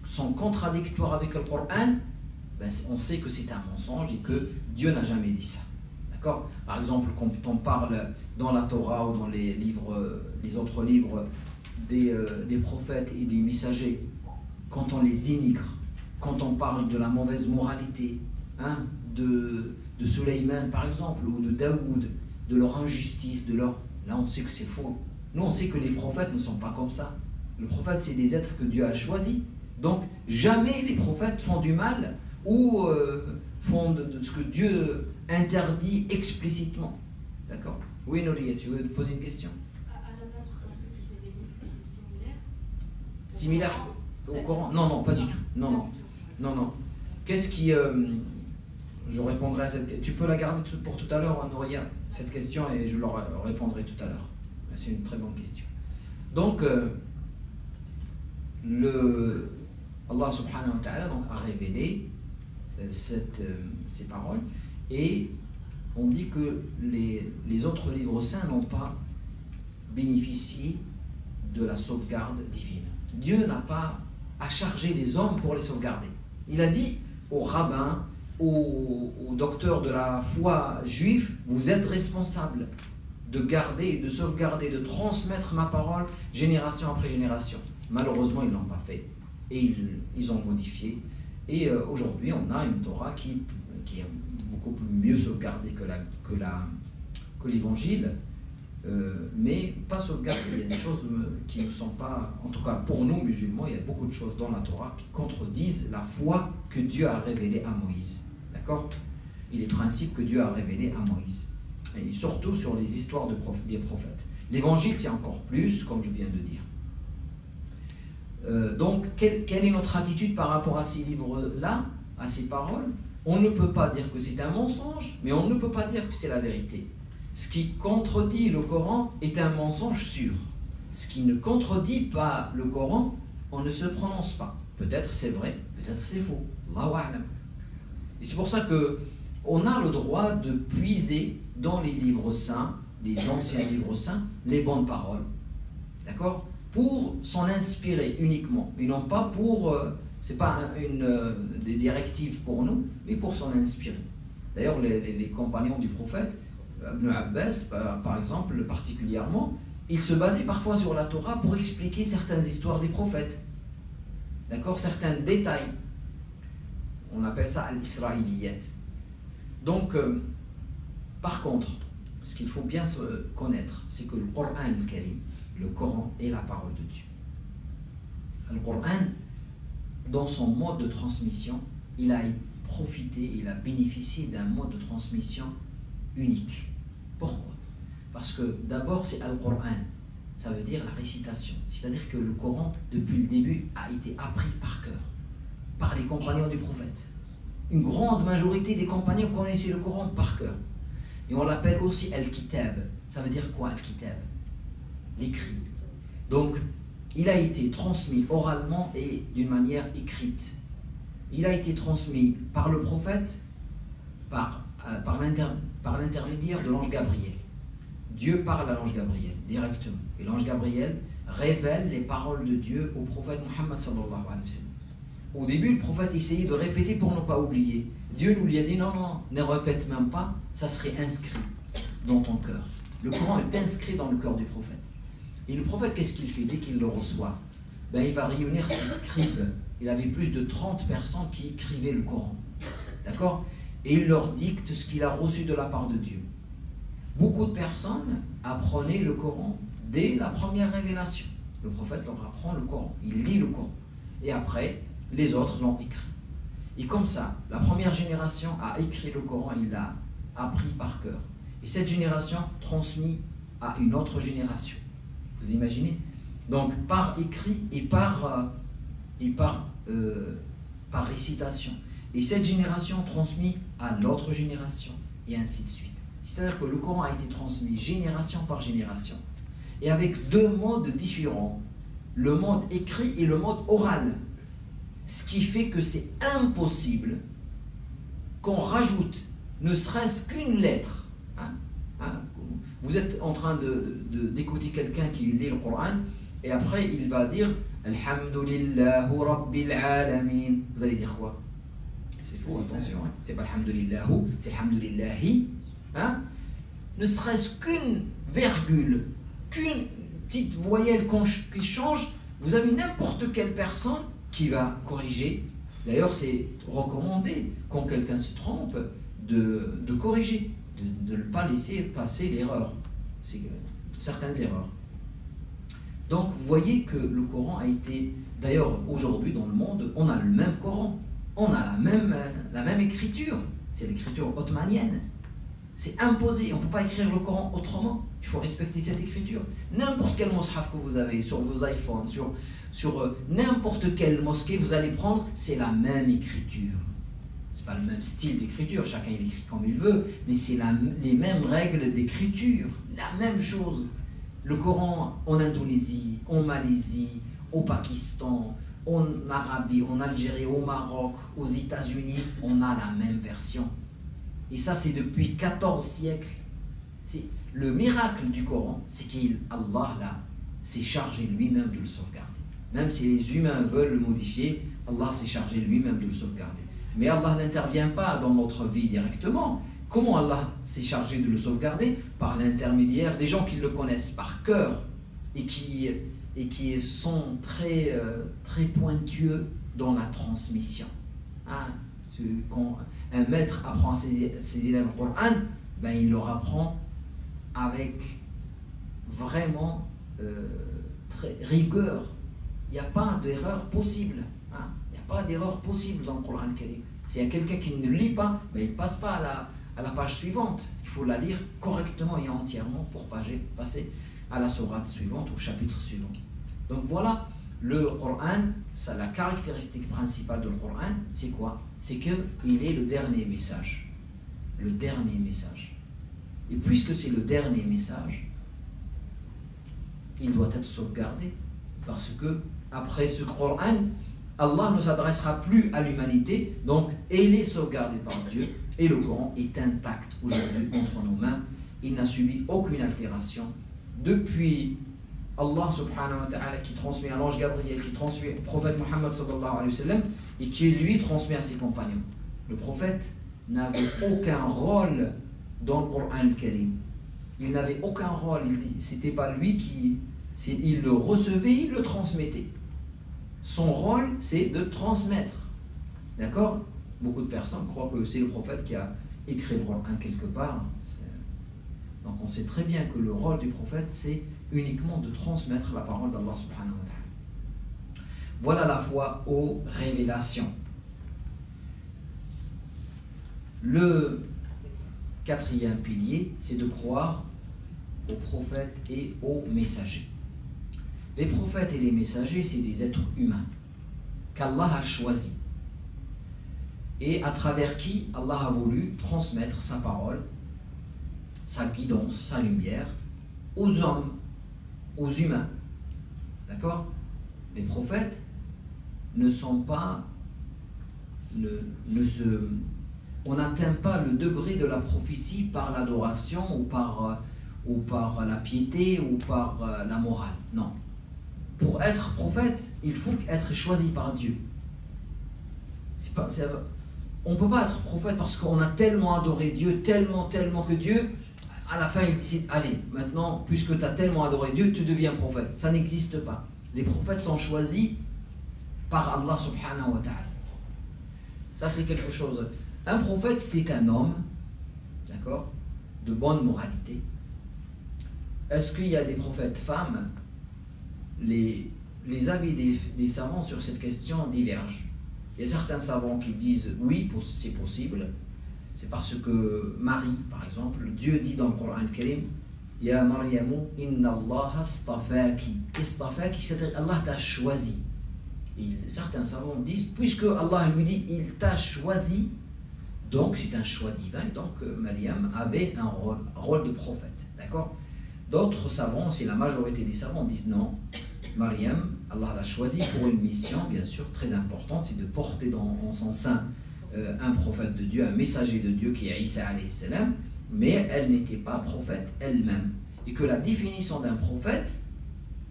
sont contradictoires avec le Coran, on sait que c'est un mensonge et que Dieu n'a jamais dit ça. D'accord? Par exemple, quand on parle dans la Torah ou dans les autres livres des prophètes et des messagers, quand on les dénigre, quand on parle de la mauvaise moralité, de Sulayman par exemple, ou de Daoud, de leur injustice, là on sait que c'est faux. Nous on sait que les prophètes ne sont pas comme ça. Les prophètes c'est des êtres que Dieu a choisis. Donc jamais les prophètes font du mal ou font de ce que Dieu interdit explicitement. D'accord? Oui Nouria, tu veux te poser une question? À la base, vous pensez que c'était des livres Similaires au Coran? Non, pas du tout. Non. Qu'est-ce qui... je répondrai à cette question. Tu peux la garder pour tout à l'heure, Nouria, cette question, et je leur répondrai tout à l'heure. C'est une très bonne question. Donc, Allah subhanahu wa ta'ala a révélé ces paroles, et on dit que les autres livres saints n'ont pas bénéficié de la sauvegarde divine. Dieu n'a pas à charger les hommes pour les sauvegarder. Il a dit aux rabbins, aux docteurs de la foi juifs, vous êtes responsables de garder, de sauvegarder, de transmettre ma parole génération après génération. Malheureusement, ils ne l'ont pas fait et ils ont modifié. Et aujourd'hui, on a une Torah qui est beaucoup mieux sauvegardée que l'évangile, mais pas sauvegardée. Il y a des choses qui ne sont pas, en tout cas pour nous musulmans, il y a beaucoup de choses dans la Torah qui contredisent la foi que Dieu a révélée à Moïse. D'accord? et les principes que Dieu a révélés à Moïse. Et surtout sur les histoires des prophètes. L'évangile, c'est encore plus, comme je viens de dire. Donc, quelle est notre attitude par rapport à ces livres-là, à ces paroles? On ne peut pas dire que c'est un mensonge, mais on ne peut pas dire que c'est la vérité. Ce qui contredit le Coran est un mensonge sûr. Ce qui ne contredit pas le Coran, on ne se prononce pas. Peut-être c'est vrai, peut-être c'est faux. Allahu a'lam. Et c'est pour ça que on a le droit de puiser dans les livres saints, les anciens livres saints, les bonnes paroles. D'accord? Pour s'en inspirer uniquement. Et non pas pour... c'est pas des directives pour nous, mais pour s'en inspirer. D'ailleurs, les compagnons du prophète, Ibn Abbas, par exemple, particulièrement, il se basait parfois sur la Torah pour expliquer certaines histoires des prophètes. D'accord? Certains détails. On appelle ça al-Isra'iliyat. Donc, par contre, ce qu'il faut bien se connaître, c'est que le Coran al-Karim, le Coran est la parole de Dieu. Le Coran, dans son mode de transmission, il a profité, il a bénéficié d'un mode de transmission unique. Pourquoi? Parce que d'abord, c'est Al-Qur'an. Ça veut dire la récitation. C'est-à-dire que le Coran, depuis le début, a été appris par cœur, par les compagnons du prophète. Une grande majorité des compagnons connaissaient le Coran par cœur. Et on l'appelle aussi Al-Kitab. Ça veut dire quoi, Al-Kitab? L'écrit. Donc, il a été transmis oralement et d'une manière écrite. Il a été transmis par le prophète, par l'intermédiaire de l'ange Gabriel. Dieu parle à l'ange Gabriel directement. Et l'ange Gabriel révèle les paroles de Dieu au prophète Muhammad sallallahu alayhi wa sallam. Au début, le prophète essayait de répéter pour ne pas oublier. Dieu nous lui a dit non, non, ne répète même pas, ça serait inscrit dans ton cœur. Le Coran est inscrit dans le cœur du prophète. Et le prophète, qu'est-ce qu'il fait dès qu'il le reçoit? Il va réunir ses scribes. Il avait plus de 30 personnes qui écrivaient le Coran. D'accord? Et il leur dicte ce qu'il a reçu de la part de Dieu. Beaucoup de personnes apprenaient le Coran dès la première révélation. Le prophète leur apprend le Coran. Il lit le Coran. Et après, les autres l'ont écrit. Et comme ça, la première génération a écrit le Coran, il l'a appris par cœur. Et cette génération transmet à une autre génération. Vous imaginez? Donc par écrit et par récitation. Et cette génération transmet à l'autre génération, et ainsi de suite. C'est-à-dire que le Coran a été transmis génération par génération. Et avec deux modes différents, le mode écrit et le mode oral. Ce qui fait que c'est impossible qu'on rajoute ne serait-ce qu'une lettre. Vous êtes en train d'écouter quelqu'un qui lit le Coran et après il va dire Alhamdulillahu Rabbil Alamin. Vous allez dire quoi? C'est faux, attention, hein? C'est pas Alhamdulillahu, c'est Alhamdulillahi. Ne serait-ce qu'une virgule, qu'une petite voyelle qui change, vous avez n'importe quelle personne qui va corriger. D'ailleurs, c'est recommandé quand quelqu'un se trompe de corriger, de ne pas laisser passer l'erreur, certaines erreurs. Donc, vous voyez que le Coran a été... D'ailleurs, aujourd'hui, dans le monde, on a le même Coran. On a la même écriture. C'est l'écriture ottomanienne. C'est imposé. On ne peut pas écrire le Coran autrement. Il faut respecter cette écriture. N'importe quel mushaf que vous avez sur vos iPhones, sur n'importe quelle mosquée, vous allez prendre, c'est la même écriture. C'est pas le même style d'écriture, chacun il écrit comme il veut, mais c'est les mêmes règles d'écriture, la même chose. Le Coran en Indonésie, en Malaisie, au Pakistan, en Arabie, en Algérie, au Maroc, aux États-Unis, on a la même version. Et ça, c'est depuis 14 siècles. Le miracle du Coran, c'est qu'Allah s'est chargé lui-même de le sauvegarder. Même si les humains veulent le modifier, Allah s'est chargé lui-même de le sauvegarder. Mais Allah n'intervient pas dans notre vie directement. Comment Allah s'est chargé de le sauvegarder? Par l'intermédiaire des gens qui le connaissent par cœur et qui sont très, très pointueux dans la transmission. Quand un maître apprend à ses élèves le Coran, il leur apprend avec vraiment très rigueur. Il n'y a pas d'erreur possible. Il n'y a pas d'erreur possible dans le Coran Karim. S'il y a quelqu'un qui ne lit pas, mais il ne passe pas à la page suivante. Il faut la lire correctement et entièrement pour passer à la sourate suivante, au chapitre suivant. Donc voilà, le Coran, ça, la caractéristique principale du Coran, c'est quoi? C'est qu'il est le dernier message. Le dernier message. Et puisque c'est le dernier message, il doit être sauvegardé. Parce que après ce Coran, Allah ne s'adressera plus à l'humanité, donc il est sauvegardé par Dieu, et le Coran est intact aujourd'hui entre nos mains. Il n'a subi aucune altération depuis Allah subhanahu wa ta'ala qui transmet à l'ange Gabriel, qui transmet au prophète Muhammad sallallahu alayhi wa sallam, et qui lui transmet à ses compagnons. Le prophète n'avait aucun rôle dans le Coran al-Karim. Il n'avait aucun rôle, c'était pas lui qui... Il le recevait, il le transmettait. Son rôle, c'est de transmettre. D'accord? Beaucoup de personnes croient que c'est le prophète qui a écrit le Coran quelque part. Donc on sait très bien que le rôle du prophète, c'est uniquement de transmettre la parole d'Allah subhanahu wa ta'ala. Voilà la foi aux révélations. Le quatrième pilier, c'est de croire aux prophètes et aux messagers. Les prophètes et les messagers, c'est des êtres humains qu'Allah a choisis et à travers qui Allah a voulu transmettre sa parole, sa guidance, sa lumière aux hommes, aux humains. D'accord? Les prophètes ne sont pas... on n'atteint pas le degré de la prophétie par l'adoration ou par la piété ou par la morale. Non. Pour être prophète, il faut être choisi par Dieu. On ne peut pas être prophète parce qu'on a tellement adoré Dieu, tellement que Dieu, à la fin, il décide, allez, maintenant, puisque tu as tellement adoré Dieu, tu deviens prophète. Ça n'existe pas. Les prophètes sont choisis par Allah subhanahu wa ta'ala. Ça, c'est quelque chose. Un prophète, c'est un homme, d'accord, de bonne moralité. Est-ce qu'il y a des prophètes femmes? Les avis des savants sur cette question divergent. Il y a certains savants qui disent oui, c'est possible. C'est parce que Marie, par exemple, Dieu dit dans le Coran al-Karim, Ya Maryamu, inna Allah astafaki. Istafaki, c'est-à-dire Allah t'a choisi. Et certains savants disent, puisque Allah lui dit, il t'a choisi, donc c'est un choix divin, donc Maryam avait un rôle de prophète. D'accord? D'autres savants, c'est la majorité des savants, disent non. Maryam, Allah l'a choisi pour une mission, bien sûr, très importante, c'est de porter en son sein un prophète de Dieu, un messager de Dieu qui est Isa alayhi salam, mais elle n'était pas prophète elle-même. Et que la définition d'un prophète,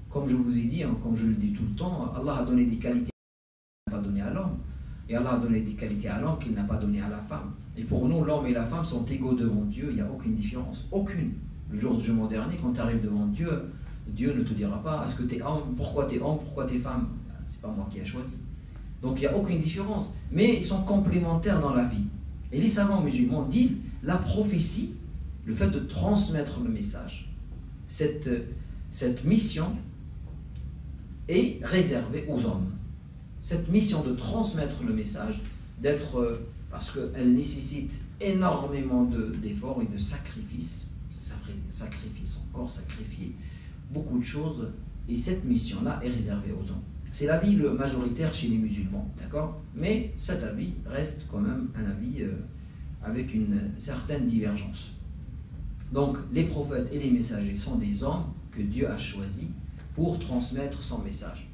comme je vous ai dit, comme je le dis tout le temps, Allah a donné des qualités qu'il n'a pas données à l'homme. Et Allah a donné des qualités à l'homme qu'il n'a pas données à la femme. Et pour nous, l'homme et la femme sont égaux devant Dieu, il n'y a aucune différence, aucune. Le jour du jugement dernier, quand tu arrives devant Dieu, Dieu ne te dira pas, est-ce que tu es homme, pourquoi tu es homme, pourquoi tu es femme? C'est pas moi qui ai choisi. Donc il n'y a aucune différence. Mais ils sont complémentaires dans la vie. Et les savants musulmans disent, la prophétie, le fait de transmettre le message, cette mission est réservée aux hommes. Cette mission de transmettre le message, parce qu'elle nécessite énormément d'efforts et de sacrifices, encore sacrifier beaucoup de choses, et cette mission-là est réservée aux hommes. C'est l'avis majoritaire chez les musulmans, d'accord? Mais cet avis reste quand même un avis avec une certaine divergence. Donc, les prophètes et les messagers sont des hommes que Dieu a choisis pour transmettre son message.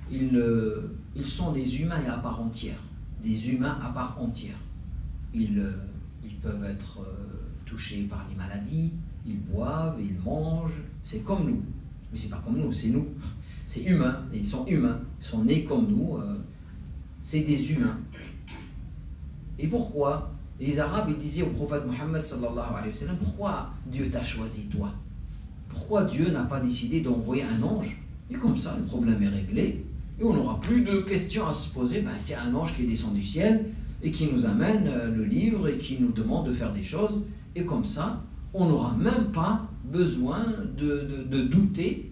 Ils sont des humains à part entière. Des humains à part entière. Ils peuvent être touchés par des maladies, ils boivent, ils mangent, c'est comme nous. Mais c'est pas comme nous, c'est nous. C'est humain, ils sont humains, ils sont nés comme nous, c'est des humains. Et pourquoi les Arabes ils disaient au prophète Muhammad sallallahu alayhi wa sallam, pourquoi Dieu t'a choisi toi? Pourquoi Dieu n'a pas décidé d'envoyer un ange? Et comme ça, le problème est réglé, et on n'aura plus de questions à se poser. C'est un ange qui descend du ciel et qui nous amène le livre et qui nous demande de faire des choses, et comme ça, on n'aura même pas besoin de douter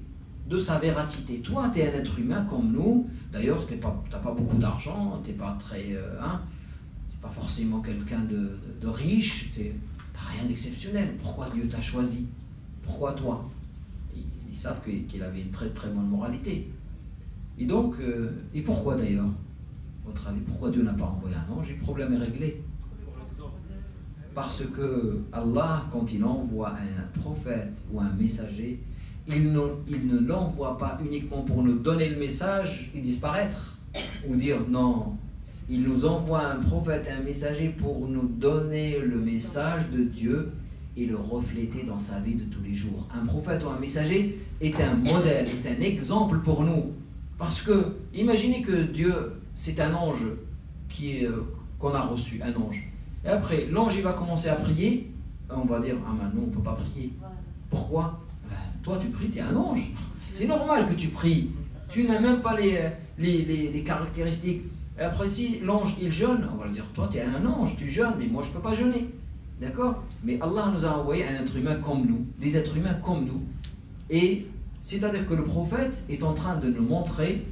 de sa véracité. Toi, tu es un être humain comme nous. D'ailleurs, tu n'as pas beaucoup d'argent, tu n'es pas très... pas forcément quelqu'un de riche, tu n'as rien d'exceptionnel. Pourquoi Dieu t'a choisi? Pourquoi toi? Ils savent qu'il avait une très très bonne moralité. Et donc, et pourquoi d'ailleurs? Votre avis, pourquoi Dieu n'a pas envoyé un ange? Et le problème est réglé. Parce que Allah, quand il envoie un prophète ou un messager, il ne l'envoie pas uniquement pour nous donner le message et disparaître. Ou dire non, il nous envoie un prophète et un messager pour nous donner le message de Dieu et le refléter dans sa vie de tous les jours. Un prophète ou un messager est un modèle, est un exemple pour nous. Parce que, imaginez que Dieu, c'est un ange qu'on a reçu, un ange. Et après, l'ange, il va commencer à prier, on va dire, ah ben non, on ne peut pas prier. Pourquoi? Ben, toi, tu pries, tu es un ange. C'est normal que tu pries. Tu n'as même pas les caractéristiques. Et après, si l'ange, il jeûne, on va lui dire, toi, tu es un ange, tu jeûnes, mais moi, je ne peux pas jeûner. D'accord? Mais Allah nous a envoyé un être humain comme nous, des êtres humains comme nous. Et c'est-à-dire que le prophète est en train de nous montrer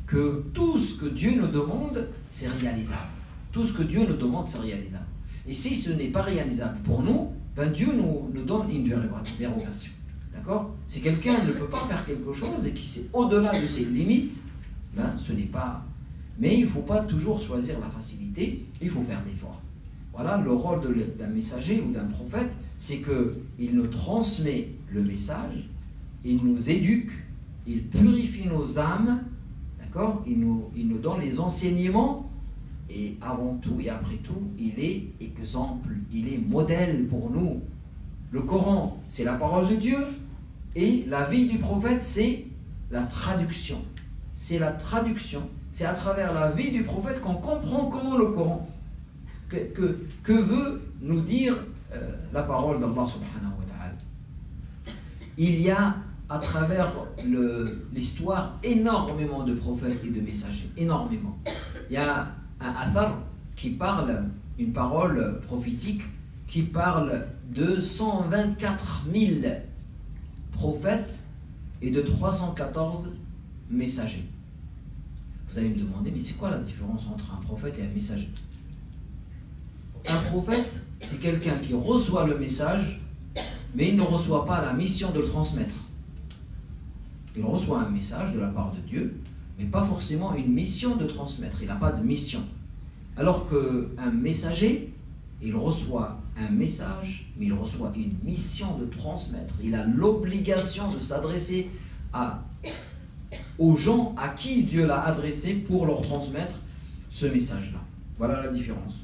que tout ce que Dieu nous demande, c'est réalisable. Tout ce que Dieu nous demande, c'est réalisable. Et si ce n'est pas réalisable pour nous, ben Dieu nous donne une dérogation. D'accord? Si quelqu'un ne peut pas faire quelque chose et qui c'est au-delà de ses limites, ben ce n'est pas... Mais il ne faut pas toujours choisir la facilité, il faut faire l'effort. Voilà, le rôle d'un messager ou d'un prophète, c'est qu'il nous transmet le message, il nous éduque, il purifie nos âmes, d'accord? Il nous donne les enseignements, et avant tout et après tout, il est exemple, il est modèle pour nous. Le Coran, c'est la parole de Dieu, et la vie du prophète, c'est la traduction. C'est la traduction, c'est à travers la vie du prophète qu'on comprend comment le Coran, que veut nous dire la parole d'Allah subhanahu wa ta'ala. Il y a à travers l'histoire énormément de prophètes et de messagers, énormément. Il y a un athar qui parle, une parole prophétique qui parle de 124 000 prophètes et de 314 messagers. Vous allez me demander, mais c'est quoi la différence entre un prophète et un messager? Un prophète, c'est quelqu'un qui reçoit le message, mais il ne reçoit pas la mission de le transmettre. Il reçoit un message de la part de Dieu, mais pas forcément une mission de transmettre. Il n'a pas de mission. Alors qu'un messager, il reçoit un message, mais il reçoit une mission de transmettre. Il a l'obligation de s'adresser aux gens à qui Dieu l'a adressé pour leur transmettre ce message-là. Voilà la différence.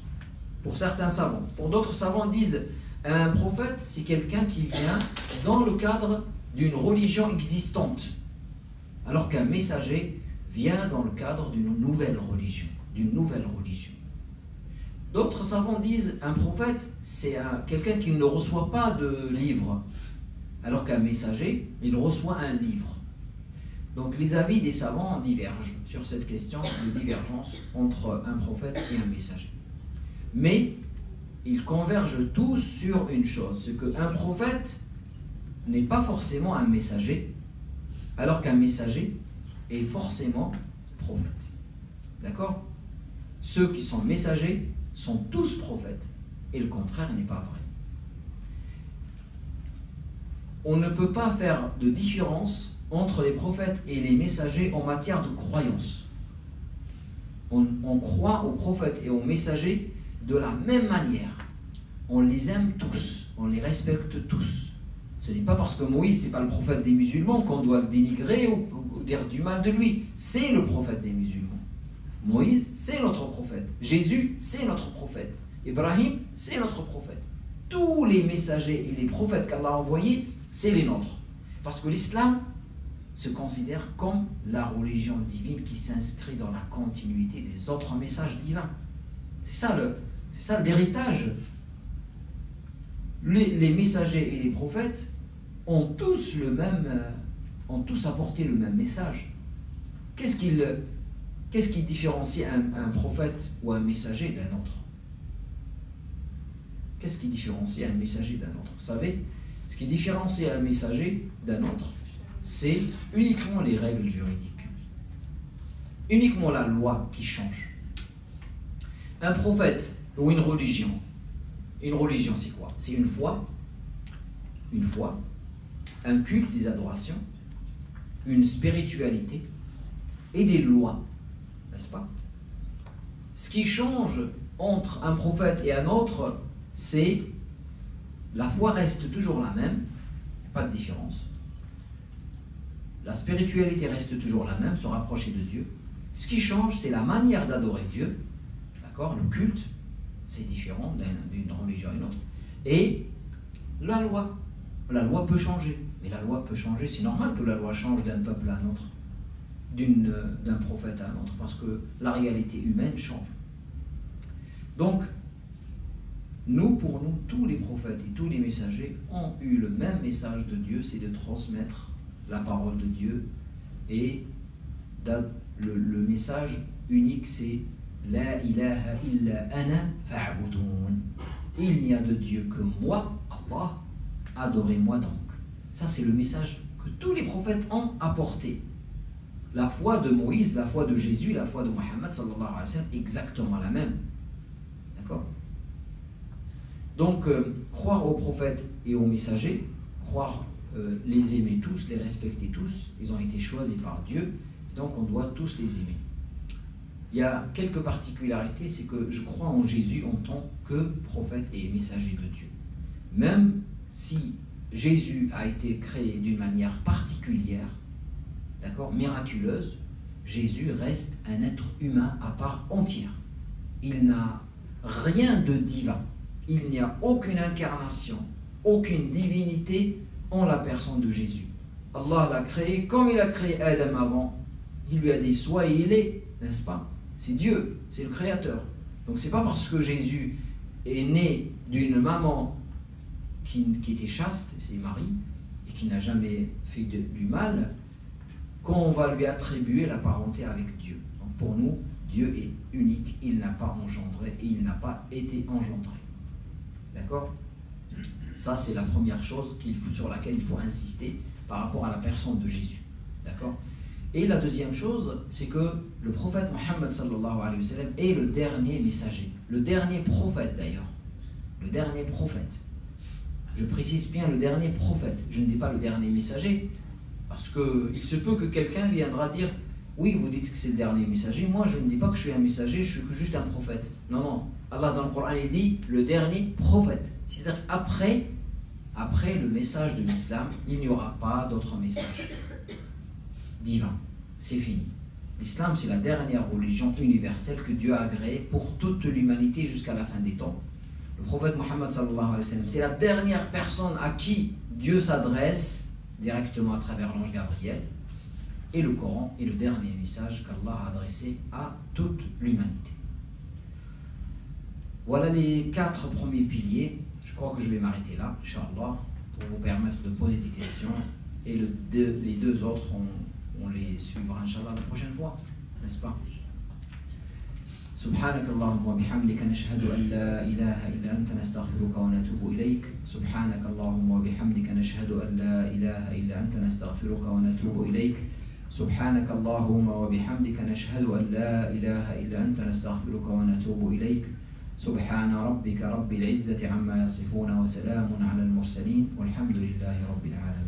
Pour certains savants. Pour d'autres savants disent, un prophète, c'est quelqu'un qui vient dans le cadre d'une religion existante, alors qu'un messager vient dans le cadre d'une nouvelle religion, D'autres savants disent, un prophète, c'est quelqu'un qui ne reçoit pas de livre, alors qu'un messager, il reçoit un livre. Donc les avis des savants divergent sur cette question de divergence entre un prophète et un messager. Mais ils convergent tous sur une chose, c'est qu'un prophète n'est pas forcément un messager, alors qu'un messager est forcément prophète. D'accord? Ceux qui sont messagers sont tous prophètes, et le contraire n'est pas vrai. On ne peut pas faire de différence entre les prophètes et les messagers en matière de croyance. On croit aux prophètes et aux messagers de la même manière. On les aime tous, on les respecte tous. Ce n'est pas parce que Moïse n'est pas le prophète des musulmans qu'on doit le dénigrer ou dire du mal de lui. C'est le prophète des musulmans. Moïse, c'est notre prophète. Jésus, c'est notre prophète. Ibrahim, c'est notre prophète. Tous les messagers et les prophètes qu'Allah a envoyés, c'est les nôtres. Parce que l'islam se considère comme la religion divine qui s'inscrit dans la continuité des autres messages divins. C'est ça l'héritage. Les messagers et les prophètes ont tous apporté le même message. Qu'est-ce qui différencie un prophète ou un messager d'un autre? Qu'est-ce qui différencie un messager d'un autre? Vous savez, ce qui différencie un messager d'un autre, c'est uniquement les règles juridiques. Uniquement la loi qui change. Un prophète ou une religion. Une religion, c'est quoi? C'est une foi, un culte, des adorations, une spiritualité et des lois, n'est-ce pas? Ce qui change entre un prophète et un autre, c'est la foi reste toujours la même, pas de différence. La spiritualité reste toujours la même, se rapprocher de Dieu. Ce qui change, c'est la manière d'adorer Dieu, d'accord? Le culte, c'est différent d'une religion à une autre. Et la loi peut changer. Mais la loi peut changer, c'est normal que la loi change d'un peuple à un autre, d'un prophète à un autre, parce que la réalité humaine change. Donc, pour nous, tous les prophètes et tous les messagers ont eu le même message de Dieu, c'est de transmettre la parole de Dieu. Et le message unique, c'est La ilaha illa ana fa'budoun. Il n'y a de Dieu que moi, Allah, adorez-moi donc. Ça, c'est le message que tous les prophètes ont apporté. La foi de Moïse, la foi de Jésus, la foi de Mohammed, sallallahu alayhi wa sallam, exactement la même. D'accord? Donc, croire aux prophètes et aux messagers, les aimer tous, les respecter tous, ils ont été choisis par Dieu, donc on doit tous les aimer. Il y a quelques particularités, c'est que je crois en Jésus en tant que prophète et messager de Dieu. Même si Jésus a été créé d'une manière particulière, d'accord, miraculeuse, Jésus reste un être humain à part entière. Il n'a rien de divin. Il n'y a aucune incarnation, aucune divinité en la personne de Jésus. Allah l'a créé comme il a créé Adam avant. Il lui a dit sois et il est, n'est-ce pas? C'est Dieu, c'est le Créateur. Donc c'est pas parce que Jésus est né d'une maman qui était chaste, c'est Marie, et qui n'a jamais fait du mal, qu'on va lui attribuer la parenté avec Dieu. Donc pour nous, Dieu est unique, il n'a pas engendré et il n'a pas été engendré. D'accord? Ça, c'est la première chose sur laquelle il faut insister par rapport à la personne de Jésus. D'accord? Et la deuxième chose, c'est que le prophète Mohammed sallallahu alayhi wa sallam est le dernier messager, le dernier prophète d'ailleurs. Le dernier prophète. Je précise bien le dernier prophète, je ne dis pas le dernier messager, parce qu'il se peut que quelqu'un viendra dire oui, vous dites que c'est le dernier messager, moi je ne dis pas que je suis un messager, je suis juste un prophète. Non, non, Allah dans le Coran il dit le dernier prophète. C'est-à-dire après le message de l'islam, il n'y aura pas d'autre message divin. C'est fini. L'islam c'est la dernière religion universelle que Dieu a agréée pour toute l'humanité jusqu'à la fin des temps. Le prophète Mohammed sallallahu alayhi wa sallam, c'est la dernière personne à qui Dieu s'adresse directement à travers l'ange Gabriel. Et le Coran est le dernier message qu'Allah a adressé à toute l'humanité. Voilà les 4 premiers piliers. Je crois que je vais m'arrêter là, Inch'Allah, pour vous permettre de poser des questions. Et les deux autres, on les suivra, Inch'Allah, la prochaine fois, n'est-ce pas? سبحانك اللهم وبحمدك نشهد أن لا إله إلا أنت نستغفرك ونتوب إليك سبحانك اللهم وبحمدك نشهد أن لا إله إلا أنت نستغفرك ونتوب إليك سبحانك اللهم وبحمدك نشهد أن لا إله إلا أنت نستغفرك ونتوب إليك سبحان ربك رب العزة عما يصفون وسلام على المرسلين والحمد لله رب العالمين.